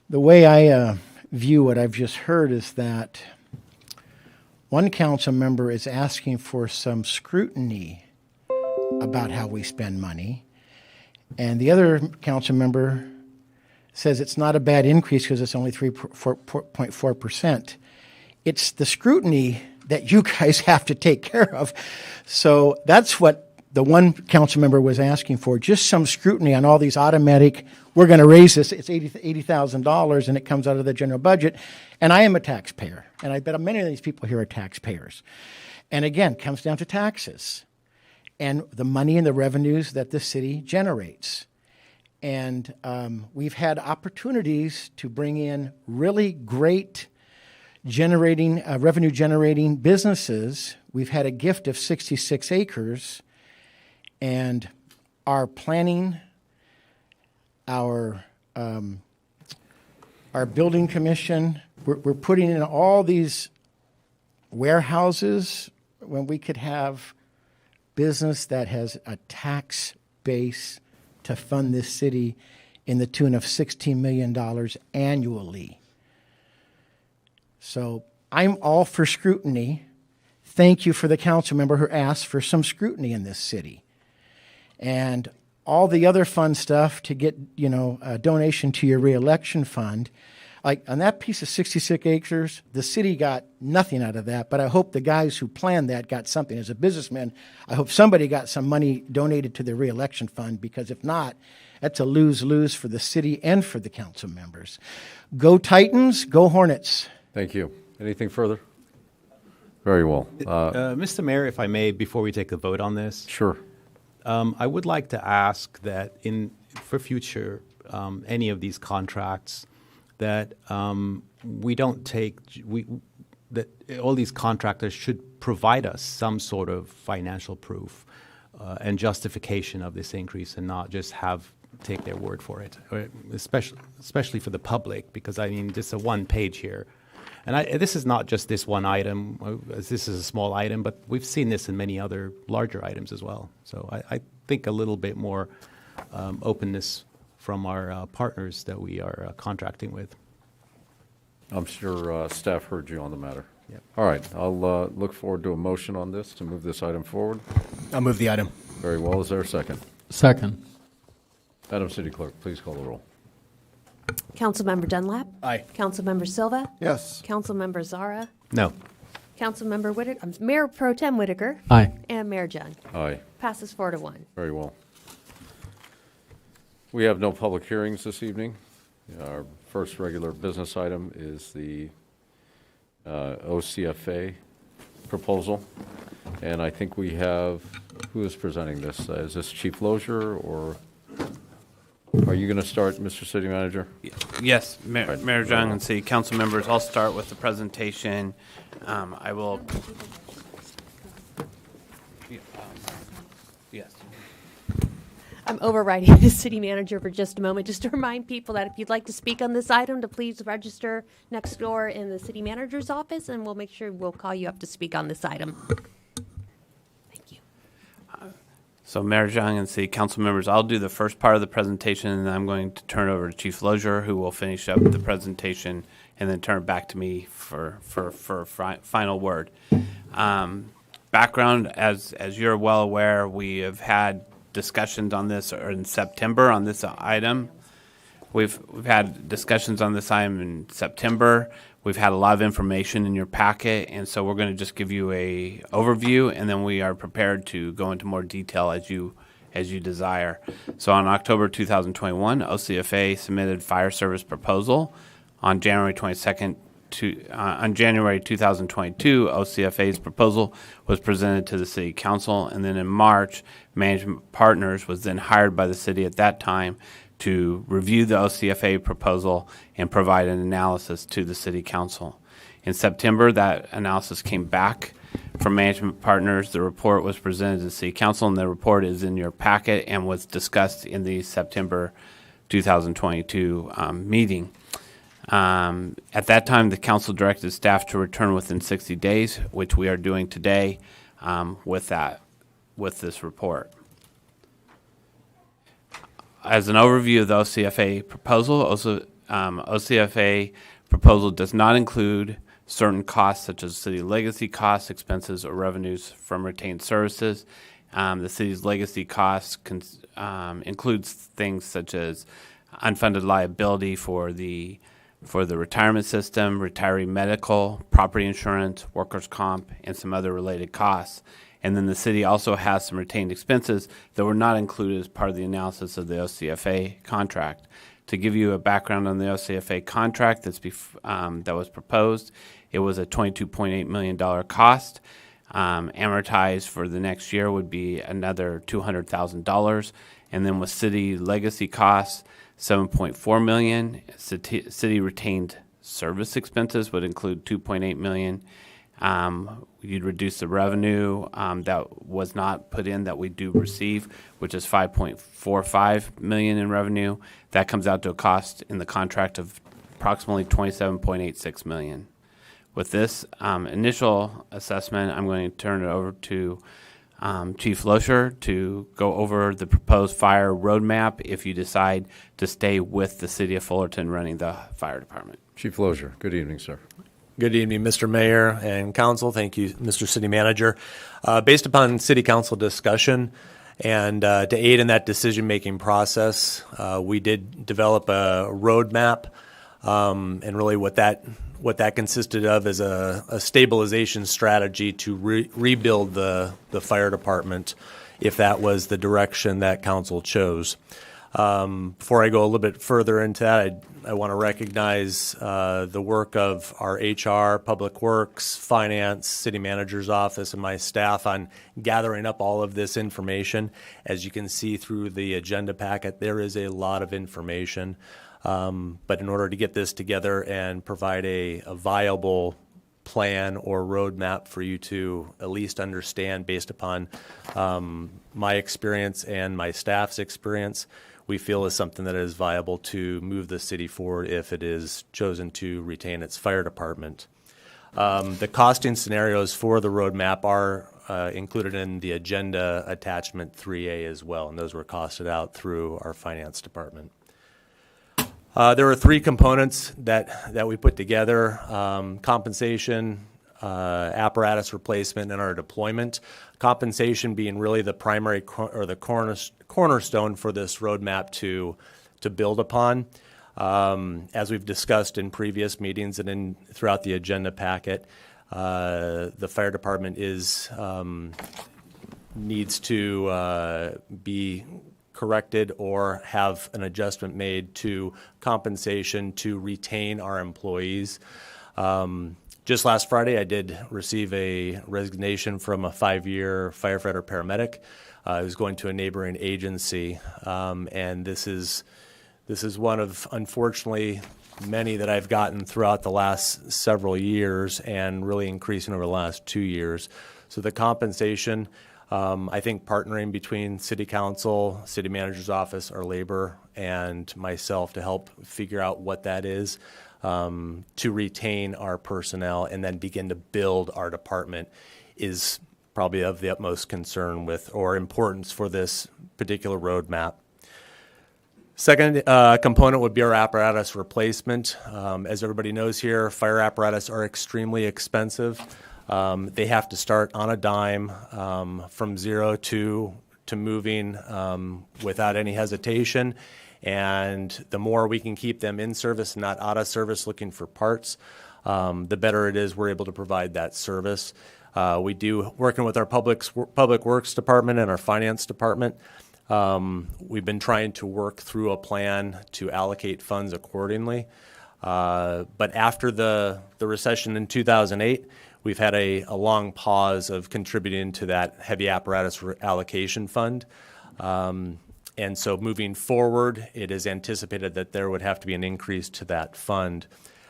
[SPEAKER 17] The way I view what I've just heard is that one council member is asking for some scrutiny about how we spend money, and the other council member says it's not a bad increase because it's only 3.4%. It's the scrutiny that you guys have to take care of. So that's what the one council member was asking for, just some scrutiny on all these automatic, we're going to raise this, it's $80,000 and it comes out of the general budget. And I am a taxpayer, and I bet many of these people here are taxpayers. And again, it comes down to taxes and the money and the revenues that the city generates. And we've had opportunities to bring in really great revenue generating businesses. We've had a gift of 66 acres, and our planning, our building commission, we're putting in all these warehouses when we could have business that has a tax base to fund this city in the tune of $16 million annually. So I'm all for scrutiny. Thank you for the council member who asked for some scrutiny in this city. And all the other fun stuff to get, a donation to your reelection fund. Like on that piece of 66 acres, the city got nothing out of that, but I hope the guys who planned that got something. As a businessman, I hope somebody got some money donated to the reelection fund, because if not, that's a lose-lose for the city and for the council members. Go Titans, go Hornets.
[SPEAKER 1] Thank you. Anything further? Very well.
[SPEAKER 19] Mr. Mayor, if I may, before we take a vote on this.
[SPEAKER 1] Sure.
[SPEAKER 19] I would like to ask that for future, any of these contracts, that that all these contractors should provide us some sort of financial proof and justification of this increase, and not just take their word for it, especially for the public, because just a one page here. And this is not just this one item. This is a small item, but we've seen this in many other larger items as well. So I think a little bit more openness from our partners that we are contracting with.
[SPEAKER 1] I'm sure staff heard you on the matter.
[SPEAKER 19] Yep.
[SPEAKER 1] All right. I'll look forward to a motion on this to move this item forward.
[SPEAKER 21] I'll move the item.
[SPEAKER 1] Very well. Is there a second?
[SPEAKER 22] Second.
[SPEAKER 1] Madam City Clerk, please call the roll.
[SPEAKER 2] Councilmember Dunlap.
[SPEAKER 21] Aye.
[SPEAKER 2] Councilmember Silva.
[SPEAKER 6] Yes.
[SPEAKER 2] Councilmember Zara.
[SPEAKER 19] No.
[SPEAKER 2] Councilmember Whitaker. Mayor Pro Tem Whitaker.
[SPEAKER 22] Aye.
[SPEAKER 2] And Mayor Jung.
[SPEAKER 1] Aye.
[SPEAKER 2] Passes 4-1.
[SPEAKER 1] Very well. We have no public hearings this evening. Our first regular business item is the OCFA proposal. And I think we have, who is presenting this? Is this Chief Lozier, or are you going to start, Mr. City Manager?
[SPEAKER 5] Yes, Mayor Jung and City Council members, I'll start with the presentation. I will. Yes.
[SPEAKER 2] I'm overriding the city manager for just a moment, just to remind people that if you'd like to speak on this item, to please register next door in the city manager's office, and we'll make sure we'll call you up to speak on this item.
[SPEAKER 5] So Mayor Zhang and City Council members, I'll do the first part of the presentation, and then I'm going to turn it over to Chief Lozier, who will finish up the presentation, and then turn it back to me for final word. Background, as you're well aware, we have had discussions on this in September on this item. We've had discussions on this item in September. We've had a lot of information in your packet, and so we're going to just give you a overview, and then we are prepared to go into more detail as you desire. So on October 2021, OCFA submitted fire service proposal. On January 22nd, on January 2022, OCFA's proposal was presented to the City Council, and then in March, Management Partners was then hired by the city at that time to review the OCFA proposal and provide an analysis to the City Council. In September, that analysis came back from Management Partners. The report was presented to the City Council, and the report is in your packet and was discussed in the September 2022 meeting. At that time, the council directed staff to return within 60 days, which we are doing today with this report. As an overview of the OCFA proposal, OCFA proposal does not include certain costs such as city legacy costs, expenses, or revenues from retained services. The city's legacy costs includes things such as unfunded liability for the retirement system, retiree medical, property insurance, workers' comp, and some other related costs. And then the city also has some retained expenses that were not included as part of the analysis of the OCFA contract. To give you a background on the OCFA contract that was proposed, it was a $22.8 million cost. Amortized for the next year would be another $200,000. And then with city legacy costs, $7.4 million. City retained service expenses would include $2.8 million. You'd reduce the revenue that was not put in that we do receive, which is $5.45 million in revenue. That comes out to a cost in the contract of approximately $27.86 million. With this initial assessment, I'm going to turn it over to Chief Lozier to go over the proposed fire roadmap if you decide to stay with the City of Fullerton running the fire department.
[SPEAKER 1] Chief Lozier, good evening, sir.
[SPEAKER 8] Good evening, Mr. Mayor and Council. Thank you, Mr. City Manager. Based upon City Council discussion and to aid in that decision-making process, we did develop a roadmap, and really what that consisted of is a stabilization strategy to rebuild the fire department if that was the direction that Council chose. Before I go a little bit further into that, I want to recognize the work of our HR, Public Works, Finance, City Manager's Office, and my staff on gathering up all of this information. As you can see through the agenda packet, there is a lot of information. But in order to get this together and provide a viable plan or roadmap for you to at least understand based upon my experience and my staff's experience, we feel is something that is viable to move the city forward if it is chosen to retain its fire department. The costing scenarios for the roadmap are included in the agenda attachment 3A as well, and those were costed out through our finance department. There were three components that we put together: compensation, apparatus replacement, and our deployment. Compensation being really the primary or the cornerstone for this roadmap to build upon. As we've discussed in previous meetings and throughout the agenda packet, the fire department needs to be corrected or have an adjustment made to compensation to retain our employees. Just last Friday, I did receive a resignation from a 5-year firefighter paramedic who's going to a neighboring agency, and this is one of, unfortunately, many that I've gotten throughout the last several years and really increasing over the last 2 years. So the compensation, I think partnering between City Council, City Manager's Office, our labor, and myself to help figure out what that is, to retain our personnel and then begin to build our department is probably of the utmost concern with or importance for this particular roadmap. Second component would be our apparatus replacement. As everybody knows here, fire apparatus are extremely expensive. They have to start on a dime from zero to moving without any hesitation. And the more we can keep them in service and not out of service looking for parts, the better it is we're able to provide that service. We do, working with our Public Works Department and our Finance Department, we've been trying to work through a plan to allocate funds accordingly. But after the recession in 2008, we've had a long pause of contributing to that heavy apparatus allocation fund. And so moving forward, it is anticipated that there would have to be an increase to that fund.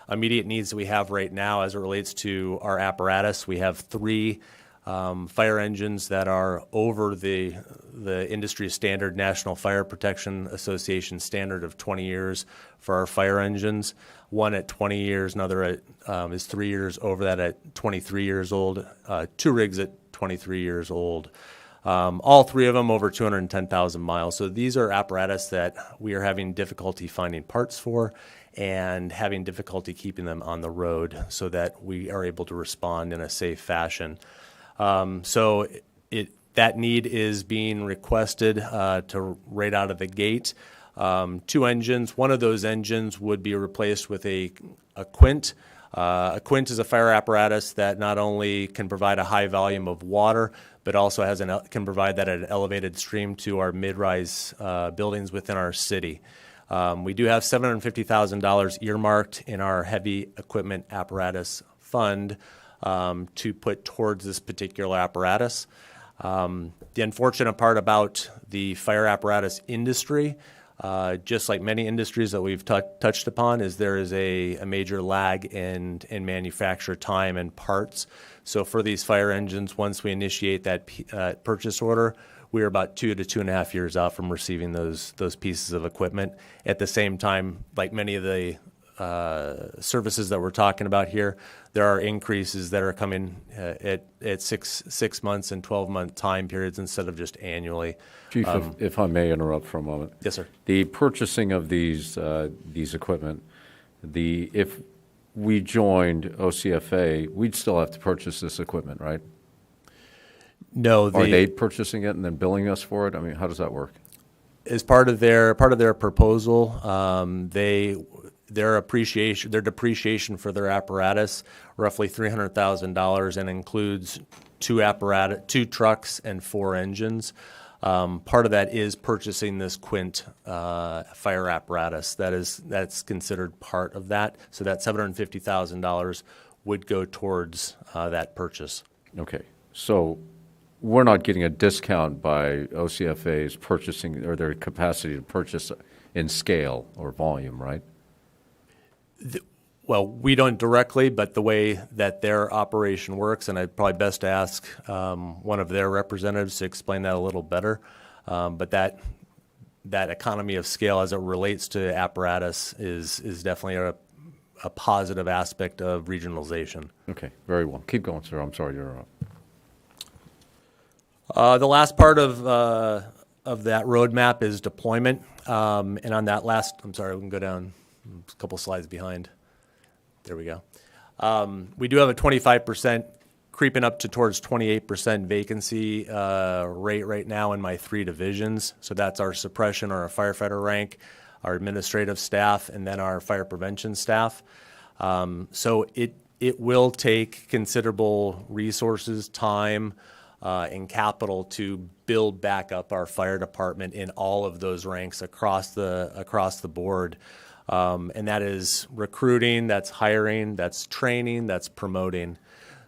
[SPEAKER 8] Immediate needs that we have right now as it relates to our apparatus, we have 3 fire engines that are over the industry standard, National Fire Protection Association standard of 20 years for our fire engines. One at 20 years, another is 3 years over that at 23 years old, 2 rigs at 23 years old. All 3 of them over 210,000 miles. So these are apparatus that we are having difficulty finding parts for and having difficulty keeping them on the road so that we are able to respond in a safe fashion. So that need is being requested to right out of the gate. 2 engines. One of those engines would be replaced with a quint. A quint is a fire apparatus that not only can provide a high volume of water, but also can provide that at an elevated stream to our mid-rise buildings within our city. We do have $750,000 earmarked in our heavy equipment apparatus fund to put towards this particular apparatus. The unfortunate part about the fire apparatus industry, just like many industries that we've touched upon, is there is a major lag in manufacture time and parts. So for these fire engines, once we initiate that purchase order, we are about 2 to 2.5 years out from receiving those pieces of equipment. At the same time, like many of the services that we're talking about here, there are increases that are coming at 6 months and 12-month time periods instead of just annually.
[SPEAKER 1] Chief, if I may interrupt for a moment.
[SPEAKER 8] Yes, sir.
[SPEAKER 1] The purchasing of these equipment, if we joined OCFA, we'd still have to purchase this equipment, right?
[SPEAKER 8] No.
[SPEAKER 1] Are they purchasing it and then billing us for it? I mean, how does that work?
[SPEAKER 8] As part of their proposal, their depreciation for their apparatus, roughly $300,000, and includes 2 trucks and 4 engines. Part of that is purchasing this quint fire apparatus. That's considered part of that. So that $750,000 would go towards that purchase.
[SPEAKER 1] Okay, so we're not getting a discount by OCFA's purchasing or their capacity to purchase in scale or volume, right?
[SPEAKER 8] Well, we don't directly, but the way that their operation works, and I'd probably best ask one of their representatives to explain that a little better. But that economy of scale as it relates to apparatus is definitely a positive aspect of regionalization.
[SPEAKER 1] Okay, very well. Keep going, sir. I'm sorry to interrupt.
[SPEAKER 8] The last part of that roadmap is deployment. And on that I'm sorry, we can go down a couple slides behind. There we go. We do have a 25%, creeping up to towards 28% vacancy rate right now in my 3 divisions. So that's our suppression or our firefighter rank, our administrative staff, and then our fire prevention staff. So it will take considerable resources, time, and capital to build back up our fire department in all of those ranks across the board. And that is recruiting, that's hiring, that's training, that's promoting.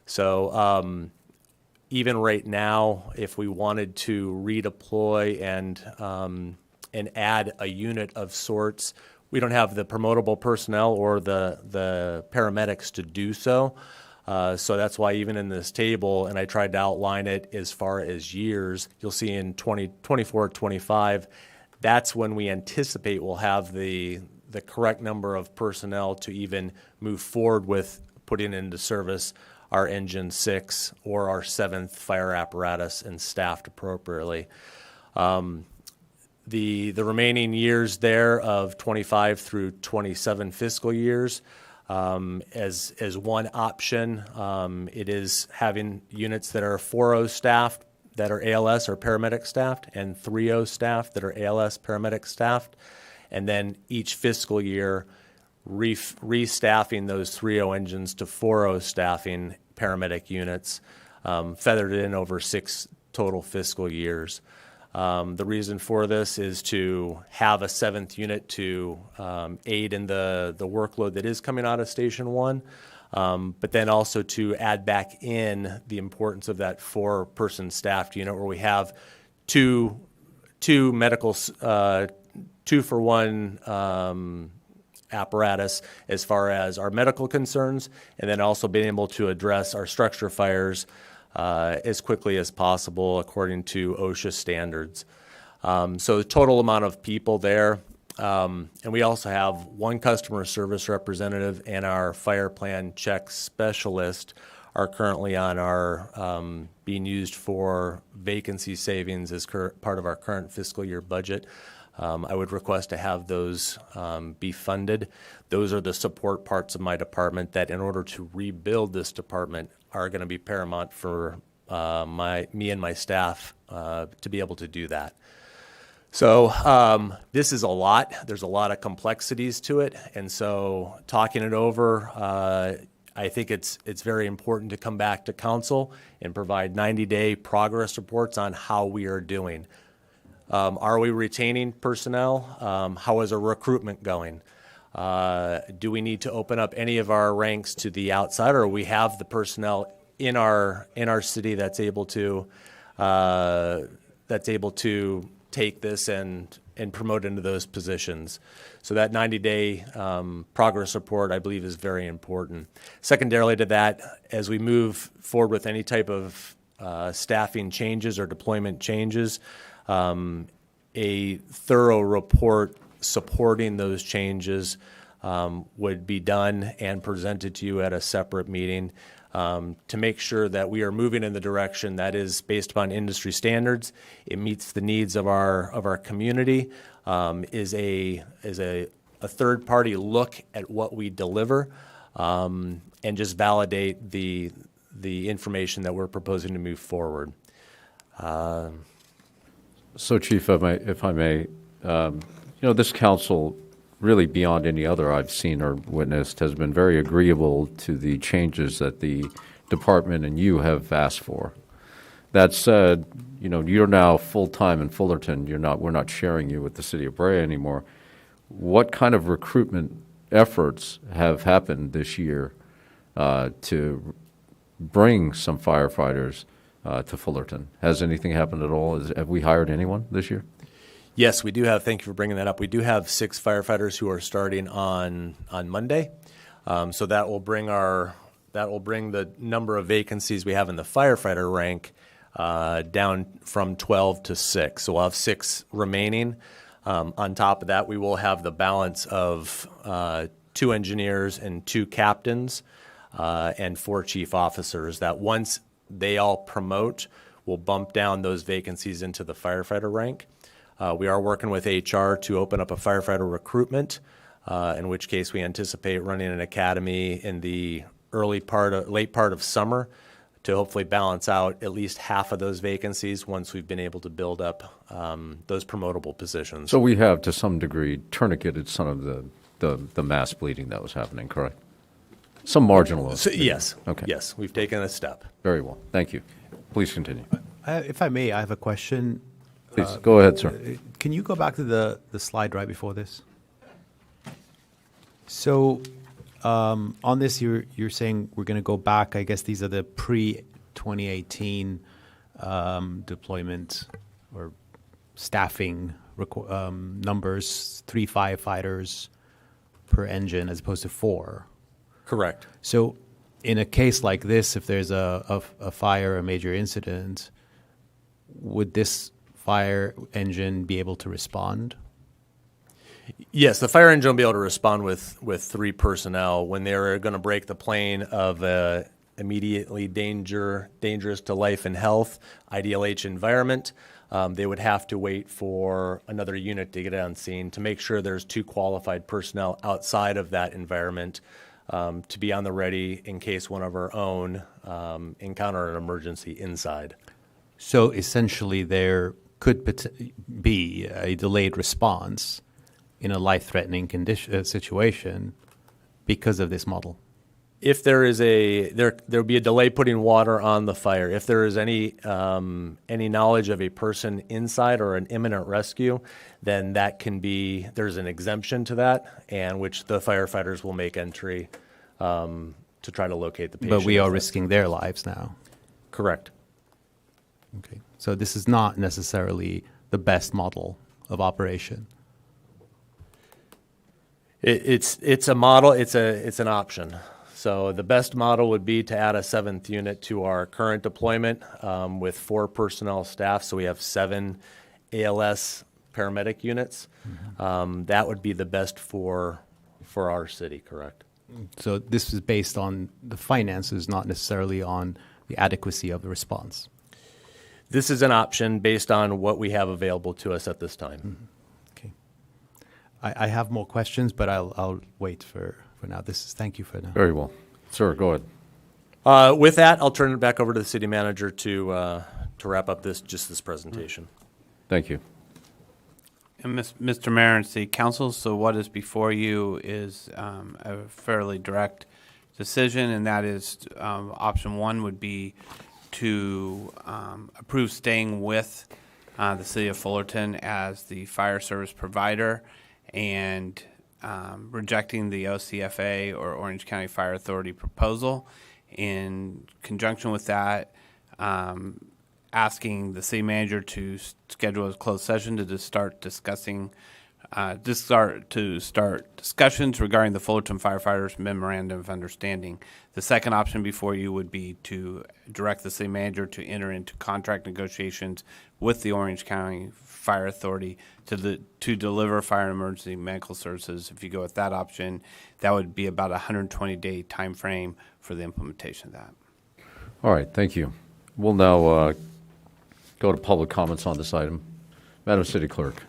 [SPEAKER 8] So even right now, if we wanted to redeploy and add a unit of sorts, we don't have the promotable personnel or the paramedics to do so. So that's why even in this table, and I tried to outline it as far as years, you'll see in 2024, 25, that's when we anticipate we'll have the correct number of personnel to even move forward with putting into service our Engine 6 or our 7th fire apparatus and staffed appropriately. The remaining years there of 25 through 27 fiscal years, as one option, it is having units that are 4.0 staffed that are ALS or paramedic staffed and 3.0 staffed that are ALS paramedic staffed, and then each fiscal year restaffing those 3.0 engines to 4.0 staffing paramedic units, feathered in over 6 total fiscal years. The reason for this is to have a 7th unit to aid in the workload that is coming out of Station 1, but then also to add back in the importance of that 4-person staffed unit where we have two medical, 2-for-1 apparatus as far as our medical concerns, and then also being able to address our structure fires as quickly as possible according to OSHA standards. So the total amount of people there, and we also have 1 customer service representative and our fire plan check specialist are currently on our being used for vacancy savings as part of our current fiscal year budget. I would request to have those be funded. Those are the support parts of my department that in order to rebuild this department are going to be paramount for me and my staff to be able to do that. So this is a lot. There's a lot of complexities to it. And so talking it over, I think it's very important to come back to council and provide 90-day progress reports on how we are doing. Are we retaining personnel? How is our recruitment going? Do we need to open up any of our ranks to the outside, or we have the personnel in our city that's able to take this and promote into those positions? So that 90-day progress report, I believe, is very important. Secondarily to that, as we move forward with any type of staffing changes or deployment changes, a thorough report supporting those changes would be done and presented to you at a separate meeting to make sure that we are moving in the direction that is based upon industry standards. It meets the needs of our community, is a third-party look at what we deliver, and just validate the information that we're proposing to move forward.
[SPEAKER 1] So, Chief, if I may, this council, really beyond any other I've seen or witnessed, has been very agreeable to the changes that the department and you have asked for. That said, you're now full-time in Fullerton. We're not sharing you with the city of Brea anymore. What kind of recruitment efforts have happened this year to bring some firefighters to Fullerton? Has anything happened at all? Have we hired anyone this year?
[SPEAKER 8] Yes, we do have. Thank you for bringing that up. We do have 6 firefighters who are starting on Monday. So that will bring the number of vacancies we have in the firefighter rank down from 12 to 6. So we'll have 6 remaining. On top of that, we will have the balance of 2 engineers and 2 captains and 4 chief officers that once they all promote, we'll bump down those vacancies into the firefighter rank. We are working with HR to open up a firefighter recruitment, in which case we anticipate running an academy in the late part of summer to hopefully balance out at least half of those vacancies once we've been able to build up those promotable positions.
[SPEAKER 1] So we have, to some degree, tourniqueted some of the mass bleeding that was happening, correct? Some marginal.
[SPEAKER 8] Yes.
[SPEAKER 1] Okay.
[SPEAKER 8] Yes, we've taken a step.
[SPEAKER 1] Very well. Thank you. Please continue.
[SPEAKER 19] If I may, I have a question.
[SPEAKER 1] Please, go ahead, sir.
[SPEAKER 19] Can you go back to the slide right before this? So on this, you're saying we're going to go back. I guess these are the pre-2018 deployment or staffing numbers, 3 firefighters per engine as opposed to 4.
[SPEAKER 8] Correct.
[SPEAKER 19] So in a case like this, if there's a fire, a major incident, would this fire engine be able to respond?
[SPEAKER 8] Yes, the fire engine will be able to respond with 3 personnel when they're going to break the plane of immediately dangerous to life and health, IDLH environment. They would have to wait for another unit to get on scene to make sure there's 2 qualified personnel outside of that environment to be on the ready in case one of our own encounter an emergency inside.
[SPEAKER 19] So essentially there could be a delayed response in a life-threatening situation because of this model.
[SPEAKER 8] If there is there'll be a delay putting water on the fire. If there is any knowledge of a person inside or an imminent rescue, then there's an exemption to that, and which the firefighters will make entry to try to locate the patient.
[SPEAKER 19] But we are risking their lives now.
[SPEAKER 8] Correct.
[SPEAKER 19] Okay. So this is not necessarily the best model of operation.
[SPEAKER 8] It's a model. It's an option. So the best model would be to add a 7th unit to our current deployment with 4 personnel staff. So we have 7 ALS paramedic units.
[SPEAKER 19] Mm-hmm.
[SPEAKER 8] That would be the best for our city, correct?
[SPEAKER 19] So this is based on the finances, not necessarily on the adequacy of the response.
[SPEAKER 8] This is an option based on what we have available to us at this time.
[SPEAKER 19] Mm-hmm. Okay. I have more questions, but I'll wait for now. Thank you for now.
[SPEAKER 1] Very well. Sir, go ahead.
[SPEAKER 8] With that, I'll turn it back over to the city manager to wrap up this presentation.
[SPEAKER 1] Thank you.
[SPEAKER 5] And Mr. Mayor and City Council, so what is before you is a fairly direct decision, and that is option 1 would be to approve staying with the City of Fullerton as the fire service provider and rejecting the OCFA or Orange County Fire Authority proposal. In conjunction with that, asking the city manager to schedule a closed session to start discussions regarding the Fullerton Firefighters Memorandum of Understanding. The second option before you would be to direct the city manager to enter into contract negotiations with the Orange County Fire Authority to deliver fire and emergency medical services. If you go with that option, that would be about a 120-day time frame for the implementation of that.
[SPEAKER 1] All right, thank you. We'll now go to public comments on this item. Madam City Clerk,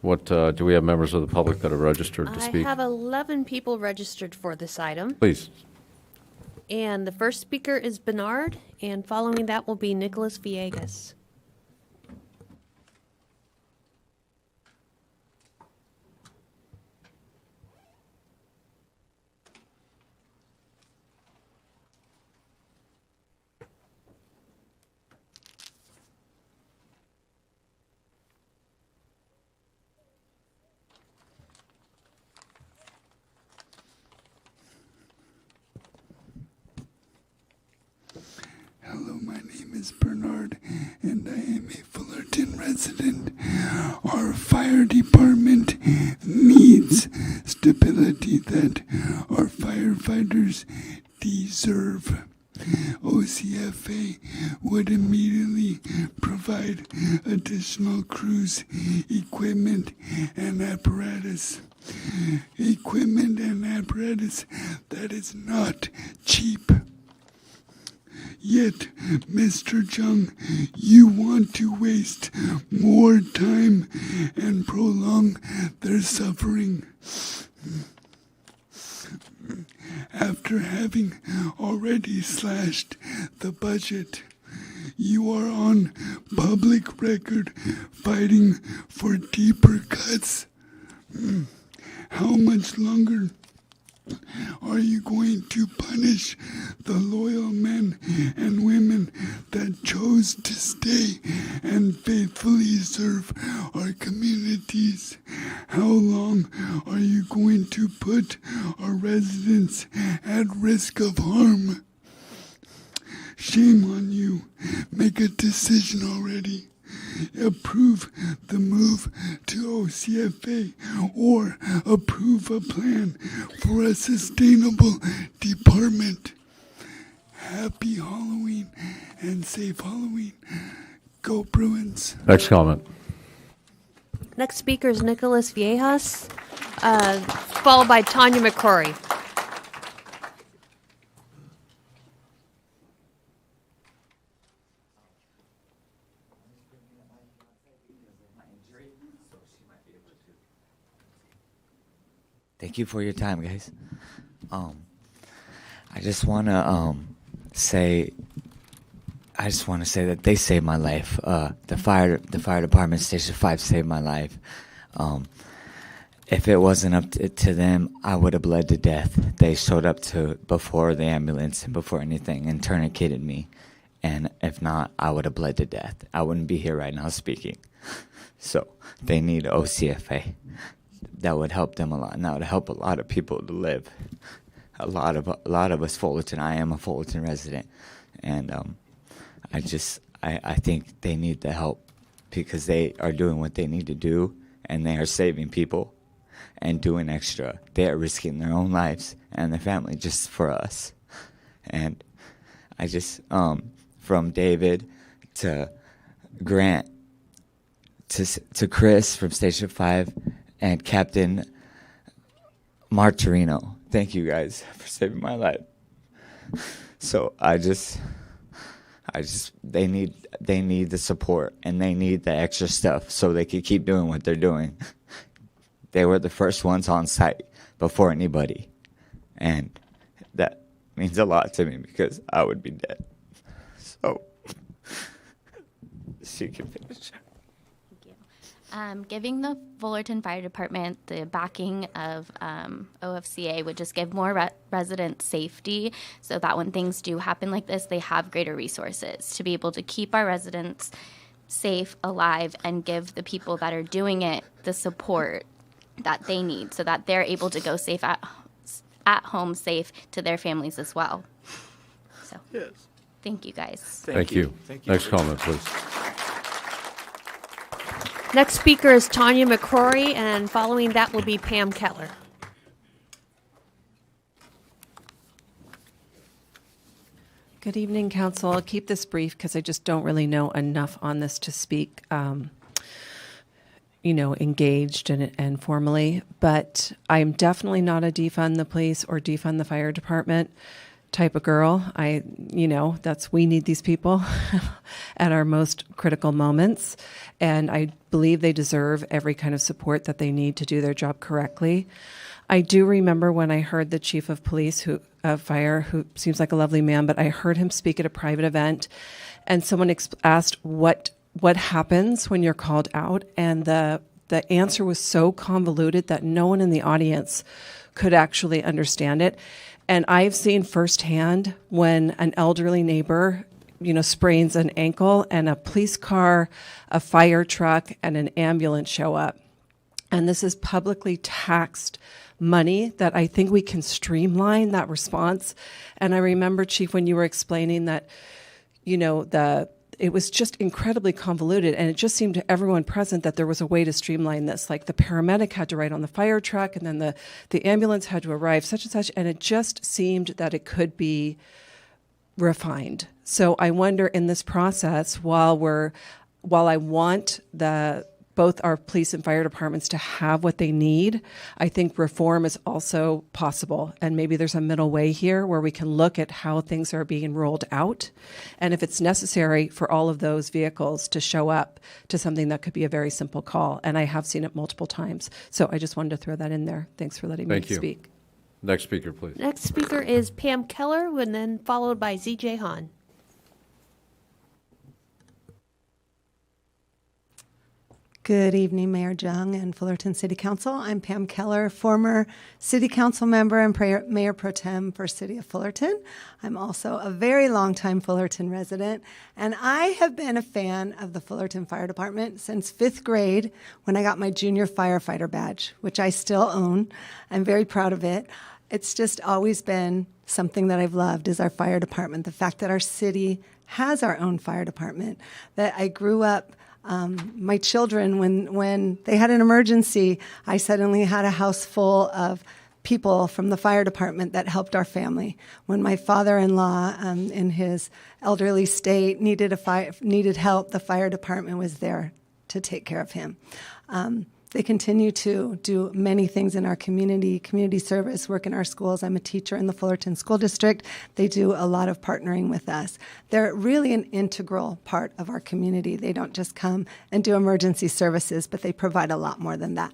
[SPEAKER 1] what do we have members of the public that are registered to speak?
[SPEAKER 2] I have 11 people registered for this item.
[SPEAKER 1] Please.
[SPEAKER 2] And the first speaker is Bernard, and following that will be Nicholas Villegas.
[SPEAKER 9] Hello, my name is Bernard, and I am a Fullerton resident. Our fire department needs stability that our firefighters deserve. OCFA would immediately provide additional crews, equipment, and apparatus. Equipment and apparatus that is not cheap. Yet, Mr. Jung, you want to waste more time and prolong their suffering. After having already slashed the budget, you are on public record fighting for deeper cuts. How much longer Are you going to punish the loyal men and women that chose to stay and faithfully serve our communities? How long are you going to put our residents at risk of harm? Shame on you. Make a decision already. Approve the move to OCFA or approve a plan for a sustainable department. Happy Halloween and safe Halloween. Go Bruins.
[SPEAKER 1] Next comment.
[SPEAKER 2] Next speaker is Nicholas Viejas, followed by Tanya McCrory.
[SPEAKER 10] Thank you for your time, guys. I just want to say that they saved my life. The fire department, Station 5, saved my life. If it wasn't up to them, I would have bled to death. They showed up before the ambulance and before anything and tourniqueted me. And if not, I would have bled to death. I wouldn't be here right now speaking. So they need OCFA. That would help them a lot, and that would help a lot of people to live. A lot of us Fullerton. I am a Fullerton resident, and I think they need the help because they are doing what they need to do, and they are saving people and doing extra. They are risking their own lives and their family just for us. And I just from David to Grant to Chris from Station 5. And Captain Martorino, thank you guys for saving my life. So they need the support and they need the extra stuff so they can keep doing what they're doing. They were the first ones on site before anybody, and that means a lot to me because I would be dead. So she can finish.
[SPEAKER 13] Giving the Fullerton Fire Department the backing of OFCA would just give more resident safety so that when things do happen like this, they have greater resources to be able to keep our residents safe, alive, and give the people that are doing it the support that they need so that they're able to go safe at home, safe to their families as well. So, yes. Thank you, guys.
[SPEAKER 1] Thank you. Next comment, please.
[SPEAKER 2] Next speaker is Tanya McCrory, and following that will be Pam Kettler.
[SPEAKER 15] Good evening, Council. I'll keep this brief because I just don't really know enough on this to speak, engaged and formally. But I'm definitely not a defund the police or defund the fire department type of girl. We need these people at our most critical moments. And I believe they deserve every kind of support that they need to do their job correctly. I do remember when I heard the chief of police fire, who seems like a lovely man, but I heard him speak at a private event, and someone asked what happens when you're called out, and the answer was so convoluted that no one in the audience could actually understand it. And I've seen firsthand when an elderly neighbor, sprains an ankle and a police car, a fire truck, and an ambulance show up. And this is publicly taxed money that I think we can streamline that response. And I remember, Chief, when you were explaining that, it was just incredibly convoluted, and it just seemed to everyone present that there was a way to streamline this. Like the paramedic had to ride on the fire truck, and then the ambulance had to arrive, such and such, and it just seemed that it could be refined. So I wonder in this process, while I want both our police and fire departments to have what they need, I think reform is also possible. And maybe there's a middle way here where we can look at how things are being rolled out. And if it's necessary for all of those vehicles to show up to something that could be a very simple call. And I have seen it multiple times. So I just wanted to throw that in there. Thanks for letting me speak.
[SPEAKER 1] Next speaker, please.
[SPEAKER 2] Next speaker is Pam Keller, and then followed by ZJ Hahn.
[SPEAKER 11] Good evening, Mayor Jung and Fullerton City Council. I'm Pam Keller, former City Council member and Mayor Pro Tem for City of Fullerton. I'm also a very long-time Fullerton resident, and I have been a fan of the Fullerton Fire Department since 5th grade when I got my junior firefighter badge, which I still own. I'm very proud of it. It's just always been something that I've loved is our fire department, the fact that our city has our own fire department, that I grew up my children, when they had an emergency, I suddenly had a house full of people from the fire department that helped our family. When my father-in-law, in his elderly state, needed help, the fire department was there to take care of him. They continue to do many things in our community service, work in our schools. I'm a teacher in the Fullerton School District. They do a lot of partnering with us. They're really an integral part of our community. They don't just come and do emergency services, but they provide a lot more than that.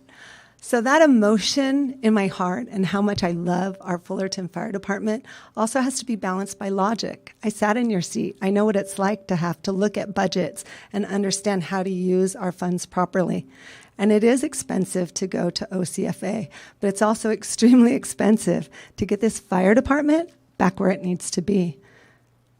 [SPEAKER 11] So that emotion in my heart and how much I love our Fullerton Fire Department also has to be balanced by logic. I sat in your seat. I know what it's like to have to look at budgets and understand how to use our funds properly. And it is expensive to go to OCFA, but it's also extremely expensive to get this fire department back where it needs to be.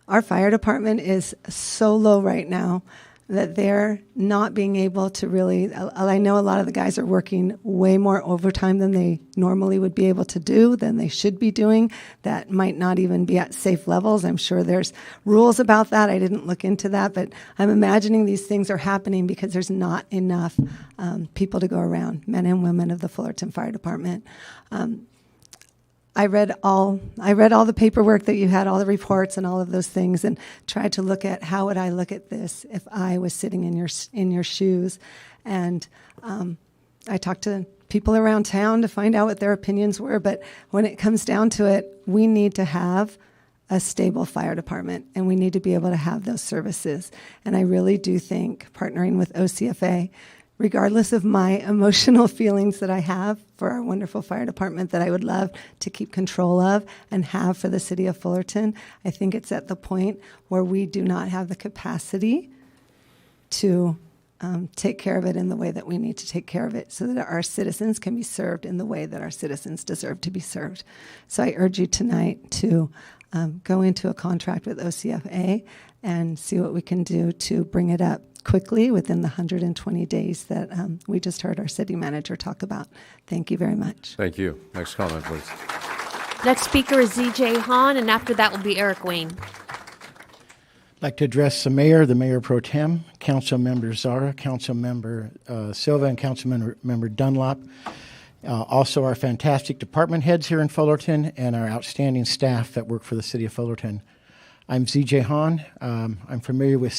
[SPEAKER 11] Our fire department is so low right now that they're not being able to really, I know a lot of the guys are working way more overtime than they normally would be able to do, than they should be doing. That might not even be at safe levels. I'm sure there's rules about that. I didn't look into that, but I'm imagining these things are happening because there's not enough people to go around, men and women of the Fullerton Fire Department. I read all the paperwork that you had, all the reports and all of those things, and tried to look at how would I look at this if I was sitting in your shoes. And I talked to people around town to find out what their opinions were. But when it comes down to it, we need to have a stable fire department, and we need to be able to have those services. And I really do think partnering with OCFA, regardless of my emotional feelings that I have for our wonderful fire department that I would love to keep control of and have for the city of Fullerton, I think it's at the point where we do not have the capacity to take care of it in the way that we need to take care of it so that our citizens can be served in the way that our citizens deserve to be served. So I urge you tonight to go into a contract with OCFA and see what we can do to bring it up quickly within the 120 days that we just heard our city manager talk about. Thank you very much.
[SPEAKER 1] Thank you. Next comment, please.
[SPEAKER 2] Next speaker is ZJ Hahn, and after that will be Eric Wayne.
[SPEAKER 17] I'd like to address the mayor pro tem, council member Zara, council member Silva, and council member Dunlop. Also our fantastic department heads here in Fullerton and our outstanding staff that work for the city of Fullerton. I'm ZJ Hahn. I'm familiar with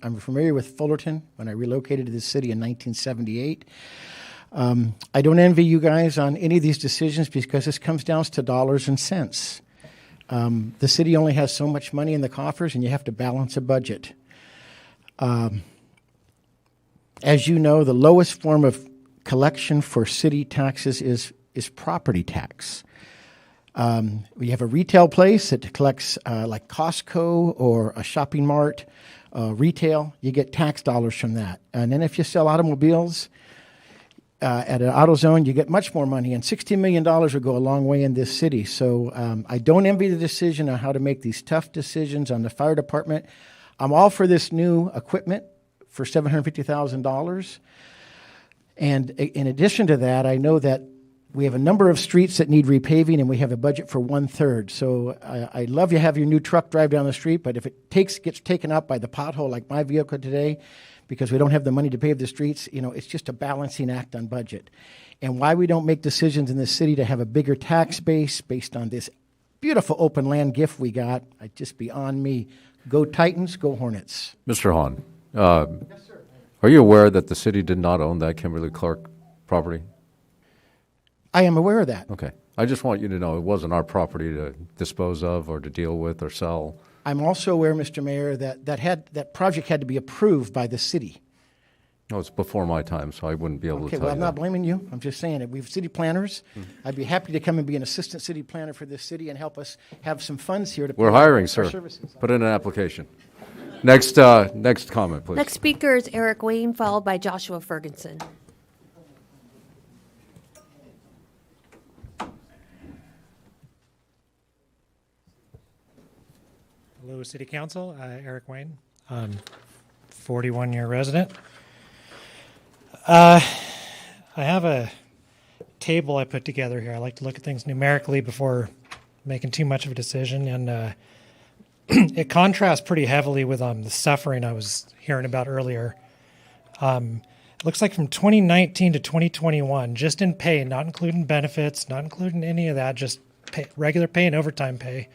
[SPEAKER 17] I'm familiar with Fullerton when I relocated to the city in 1978. I don't envy you guys on any of these decisions because this comes down to dollars and cents. The city only has so much money in the coffers, and you have to balance a budget. As you know, the lowest form of collection for city taxes is property tax. We have a retail place that collects like Costco or a shopping mart. Retail, you get tax dollars from that. And then if you sell automobiles at an AutoZone, you get much more money. And $16 million would go a long way in this city. So I don't envy the decision on how to make these tough decisions on the fire department. I'm all for this new equipment for $750,000. And in addition to that, I know that we have a number of streets that need repaving, and we have a budget for 1/3. So I'd love you to have your new truck drive down the street, but if it gets taken up by the pothole like my vehicle today, because we don't have the money to pave the streets, it's just a balancing act on budget. And why we don't make decisions in this city to have a bigger tax base based on this beautiful open land gift we got, it's just beyond me. Go Titans, go Hornets.
[SPEAKER 1] Mr. Hahn, yes, sir. Are you aware that the city did not own that Kimberly-Clark property?
[SPEAKER 17] I am aware of that.
[SPEAKER 1] Okay. I just want you to know it wasn't our property to dispose of or to deal with or sell.
[SPEAKER 17] I'm also aware, Mr. Mayor, that project had to be approved by the city.
[SPEAKER 1] No, it's before my time, so I wouldn't be able to tell you.
[SPEAKER 17] Okay, well, I'm not blaming you. I'm just saying that we have city planners. I'd be happy to come and be an assistant city planner for this city and help us have some funds here to
[SPEAKER 1] We're hiring,
[SPEAKER 17] our
[SPEAKER 1] sir.
[SPEAKER 17] services.
[SPEAKER 1] Put in an application. Next comment, please.
[SPEAKER 2] Next speaker is Eric Wayne, followed by Joshua Ferguson.
[SPEAKER 3] Hello, City Council. Eric Wayne, 41-year resident. I have a table I put together here. I like to look at things numerically before making too much of a decision, and it contrasts pretty heavily with the suffering I was hearing about earlier. It looks like from 2019 to 2021, just in pay, not including benefits, not including any of that, just regular pay and overtime pay,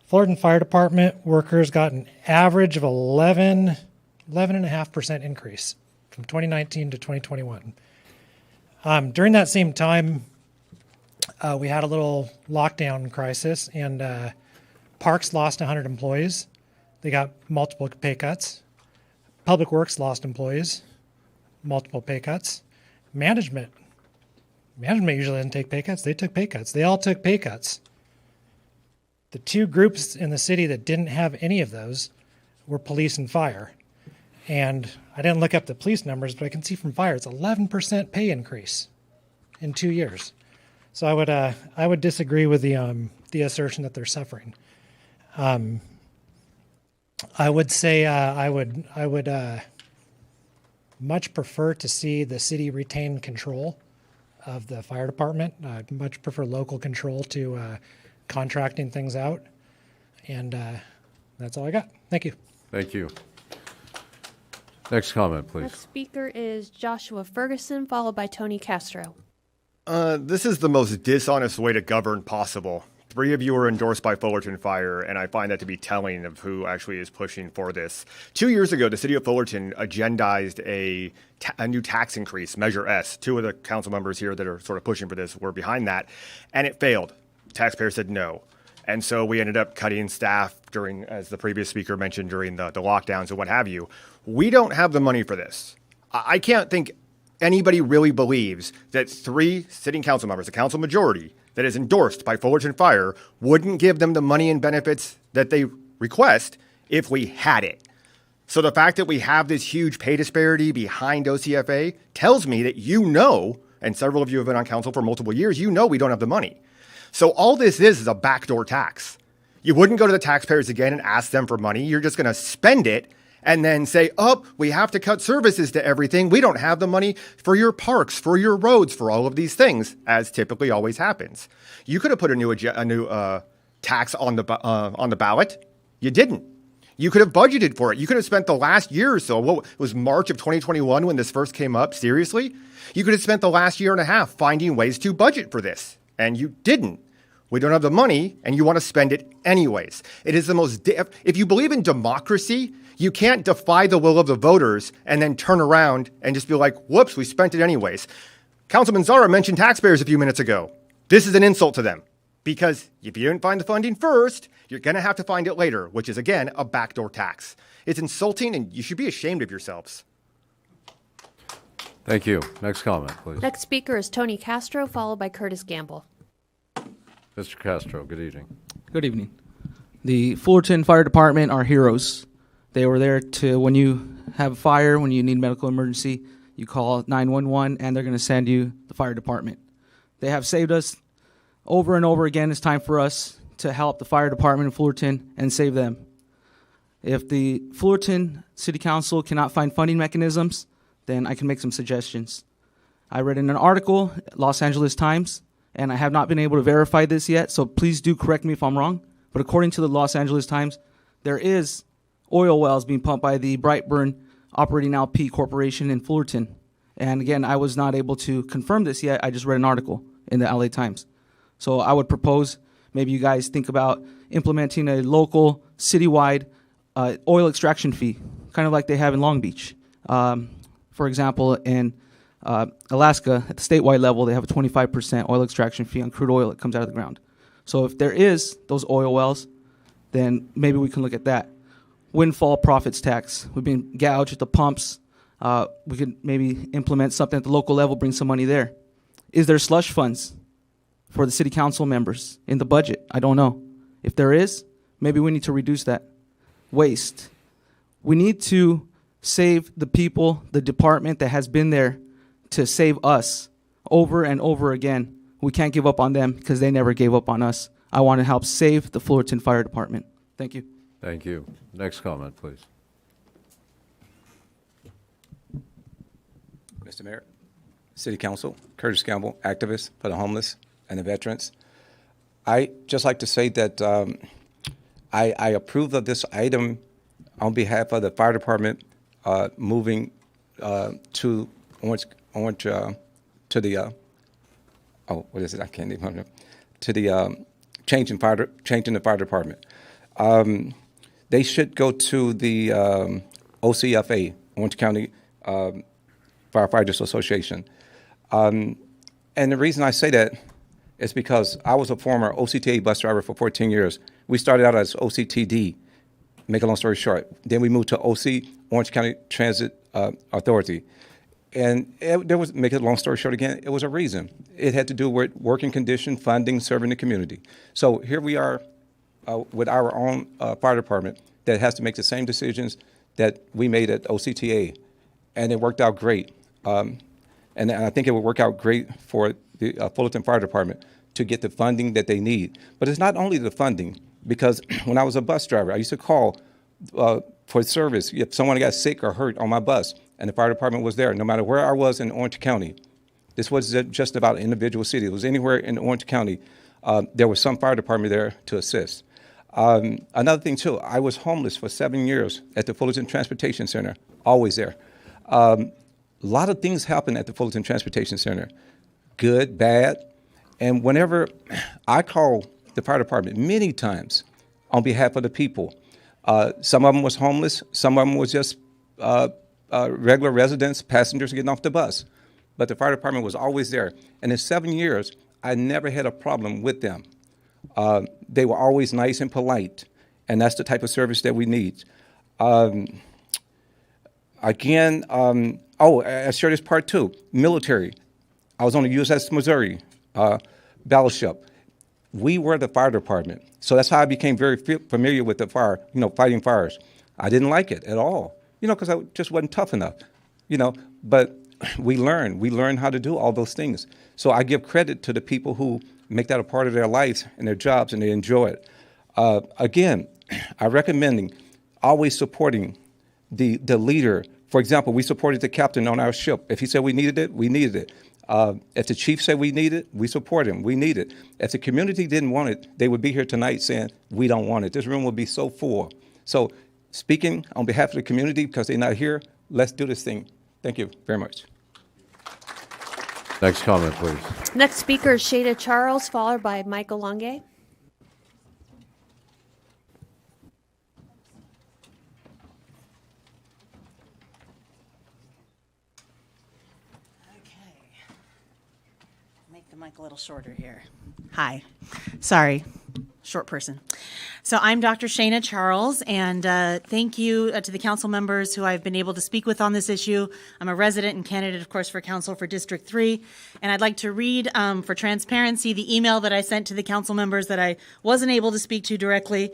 [SPEAKER 3] Fullerton Fire Department workers got an average of 11.5% increase from 2019 to 2021. During that same time, we had a little lockdown crisis, and Parks lost 100 employees. They got multiple pay cuts. Public Works lost employees, multiple pay cuts. Management usually doesn't take pay cuts. They took pay cuts. They all took pay cuts. The two groups in the city that didn't have any of those were police and fire. And I didn't look up the police numbers, but I can see from fire it's 11% pay increase in 2 years. So I would disagree with the assertion that they're suffering. I would say I would much prefer to see the city retain control of the fire department. I'd much prefer local control to contracting things out. And that's all I got. Thank you.
[SPEAKER 1] Thank you. Next comment, please.
[SPEAKER 2] Next speaker is Joshua Ferguson, followed by Tony Castro.
[SPEAKER 7] This is the most dishonest way to govern possible. 3 of you are endorsed by Fullerton Fire, and I find that to be telling of who actually is pushing for this. 2 years ago, the city of Fullerton agendized a new tax increase, Measure S. 2 of the council members here that are sort of pushing for this were behind that, and it failed. Taxpayers said no. And so we ended up cutting staff during, as the previous speaker mentioned, during the lockdowns and what have you. We don't have the money for this. I can't think anybody really believes that 3 sitting council members, a council majority that is endorsed by Fullerton Fire, wouldn't give them the money and benefits that they request if we had it. So the fact that we have this huge pay disparity behind OCFA tells me that you know, and several of you have been on council for multiple years, you know we don't have the money. So all this is a backdoor tax. You wouldn't go to the taxpayers again and ask them for money. You're just going to spend it and then say, oh, we have to cut services to everything. We don't have the money for your parks, for your roads, for all of these things, as typically always happens. You could have put a new tax on the ballot. You didn't. You could have budgeted for it. You could have spent the last year or so, what was March of 2021 when this first came up, seriously? You could have spent the last year and a half finding ways to budget for this, and you didn't. We don't have the money, and you want to spend it anyways. It is the most, if you believe in democracy, you can't defy the will of the voters and then turn around and just be like, whoops, we spent it anyways. Councilman Zara mentioned taxpayers a few minutes ago. This is an insult to them because if you didn't find the funding first, you're going to have to find it later, which is, again, a backdoor tax. It's insulting, and you should be ashamed of yourselves.
[SPEAKER 1] Thank you. Next comment, please.
[SPEAKER 2] Next speaker is Tony Castro, followed by Curtis Gamble.
[SPEAKER 1] Mr. Castro, good evening.
[SPEAKER 18] Good evening. The Fullerton Fire Department are heroes. They were there to, when you have a fire, when you need medical emergency, you call 911 and they're going to send you the fire department. They have saved us over and over again. It's time for us to help the fire department in Fullerton and save them. If the Fullerton City Council cannot find funding mechanisms, then I can make some suggestions. I read in an article, Los Angeles Times, and I have not been able to verify this yet, so please do correct me if I'm wrong. But according to the Los Angeles Times, there is oil wells being pumped by the Brightburn Operating LP Corporation in Fullerton. And again, I was not able to confirm this yet. I just read an article in the LA Times. So I would propose maybe you guys think about implementing a local, citywide oil extraction fee, kind of like they have in Long Beach. For example, in Alaska, at the statewide level, they have a 25% oil extraction fee on crude oil that comes out of the ground. So if there is those oil wells, then maybe we can look at that. Windfall profits tax. We've been gouged at the pumps. We could maybe implement something at the local level, bring some money there. Is there slush funds for the city council members in the budget? I don't know. If there is, maybe we need to reduce that. Waste. We need to save the people, the department that has been there to save us over and over again. We can't give up on them because they never gave up on us. I want to help save the Fullerton Fire Department. Thank you.
[SPEAKER 1] Thank you. Next comment, please.
[SPEAKER 16] Mr. Mayor, City Council, Curtis Gamble, activist for the homeless and the veterans. I just like to say that I approve of this item on behalf of the fire department moving to Orange to the what is it? I can't even remember. To the changing the fire department. They should go to the OCFA, Orange County Firefighters Association. And the reason I say that is because I was a former OCTA bus driver for 14 years. We started out as OCTD, make a long story short. Then we moved to OC, Orange County Transit Authority. And there was, make it a long story short again, it was a reason. It had to do with working condition, funding, serving the community. So here we are with our own fire department that has to make the same decisions that we made at OCTA. And it worked out great. And I think it would work out great for the Fullerton Fire Department to get the funding that they need. But it's not only the funding, because when I was a bus driver, I used to call for service if someone got sick or hurt on my bus, and the fire department was there, no matter where I was in Orange County. This wasn't just about an individual city. It was anywhere in Orange County. There was some fire department there to assist. Another thing, too, I was homeless for 7 years at the Fullerton Transportation Center, always there. A lot of things happen at the Fullerton Transportation Center, good, bad. And whenever I call the fire department many times on behalf of the people, some of them was homeless, some of them was just regular residents, passengers getting off the bus. But the fire department was always there. And in 7 years, I never had a problem with them. They were always nice and polite, and that's the type of service that we need. Again, I share this part too. Military. I was on the USS Missouri battleship. We were the fire department. So that's how I became very familiar with the fire, fighting fires. I didn't like it at all, because I just wasn't tough enough, but we learn how to do all those things. So I give credit to the people who make that a part of their lives and their jobs, and they enjoy it. Again, I'm recommending always supporting the leader. For example, we supported the captain on our ship. If he said we needed it, we needed it. If the chief said we need it, we support him. We need it. If the community didn't want it, they would be here tonight saying, we don't want it. This room will be so full. So speaking on behalf of the community, because they're not here, let's do this thing. Thank you very much.
[SPEAKER 1] Next comment, please.
[SPEAKER 2] Next speaker is Shada Charles, followed by Michael Longe.
[SPEAKER 12] Mic a little shorter here. Hi. Sorry. Short person. So I'm Dr. Shana Charles, and thank you to the council members who I've been able to speak with on this issue. I'm a resident and candidate, of course, for council for District 3, and I'd like to read, for transparency, the email that I sent to the council members that I wasn't able to speak to directly.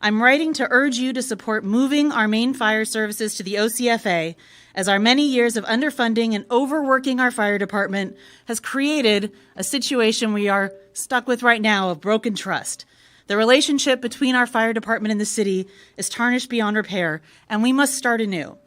[SPEAKER 12] I'm writing to urge you to support moving our main fire services to the OCFA, as our many years of underfunding and overworking our fire department has created a situation we are stuck with right now of broken trust. The relationship between our fire department and the city is tarnished beyond repair, and we must start anew.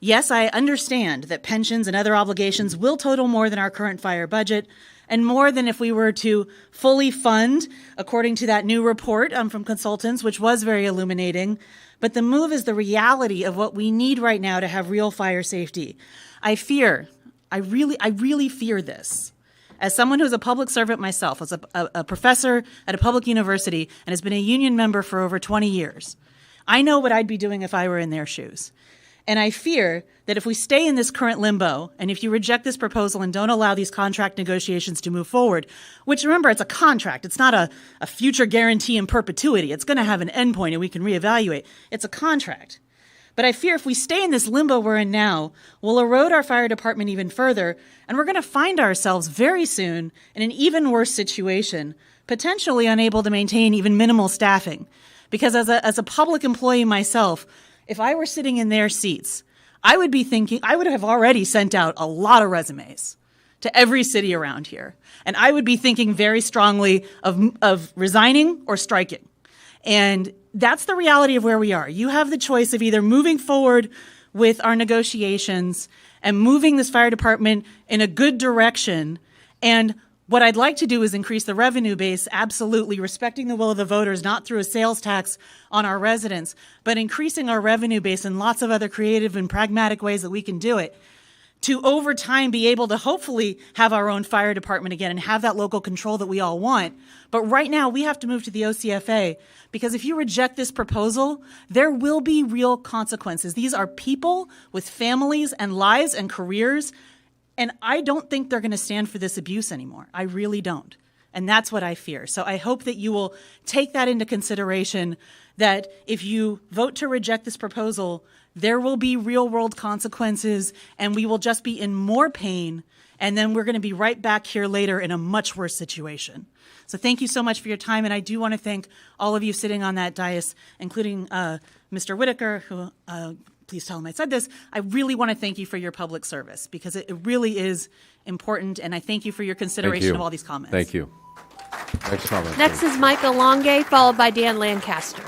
[SPEAKER 12] Yes, I understand that pensions and other obligations will total more than our current fire budget, and more than if we were to fully fund, according to that new report from consultants, which was very illuminating. But the move is the reality of what we need right now to have real fire safety. I really fear this. As someone who's a public servant myself, as a professor at a public university, and has been a union member for over 20 years, I know what I'd be doing if I were in their shoes. And I fear that if we stay in this current limbo, and if you reject this proposal and don't allow these contract negotiations to move forward, which, remember, it's a contract. It's not a future guarantee in perpetuity. It's going to have an endpoint and we can reevaluate. It's a contract. But I fear if we stay in this limbo we're in now, we'll erode our fire department even further, and we're going to find ourselves very soon in an even worse situation, potentially unable to maintain even minimal staffing. Because as a public employee myself, if I were sitting in their seats, I would be thinking, I would have already sent out a lot of resumes to every city around here. And I would be thinking very strongly of resigning or striking. And that's the reality of where we are. You have the choice of either moving forward with our negotiations and moving this fire department in a good direction. And what I'd like to do is increase the revenue base, absolutely, respecting the will of the voters, not through a sales tax on our residents, but increasing our revenue base in lots of other creative and pragmatic ways that we can do it, to over time be able to hopefully have our own fire department again and have that local control that we all want. But right now we have to move to the OCFA, because if you reject this proposal, there will be real consequences. These are people with families and lives and careers, and I don't think they're going to stand for this abuse anymore. I really don't. And that's what I fear. So I hope that you will take that into consideration, that if you vote to reject this proposal, there will be real world consequences and we will just be in more pain. And then we're going to be right back here later in a much worse situation. So thank you so much for your time. And I do want to thank all of you sitting on that dais, including Mr. Whitaker, who, please tell him I said this. I really want to thank you for your public service, because it really is important. And I thank you for your consideration of all these comments.
[SPEAKER 1] Thank you. Next comment.
[SPEAKER 2] Next is Michael Longe, followed by Dan Lancaster.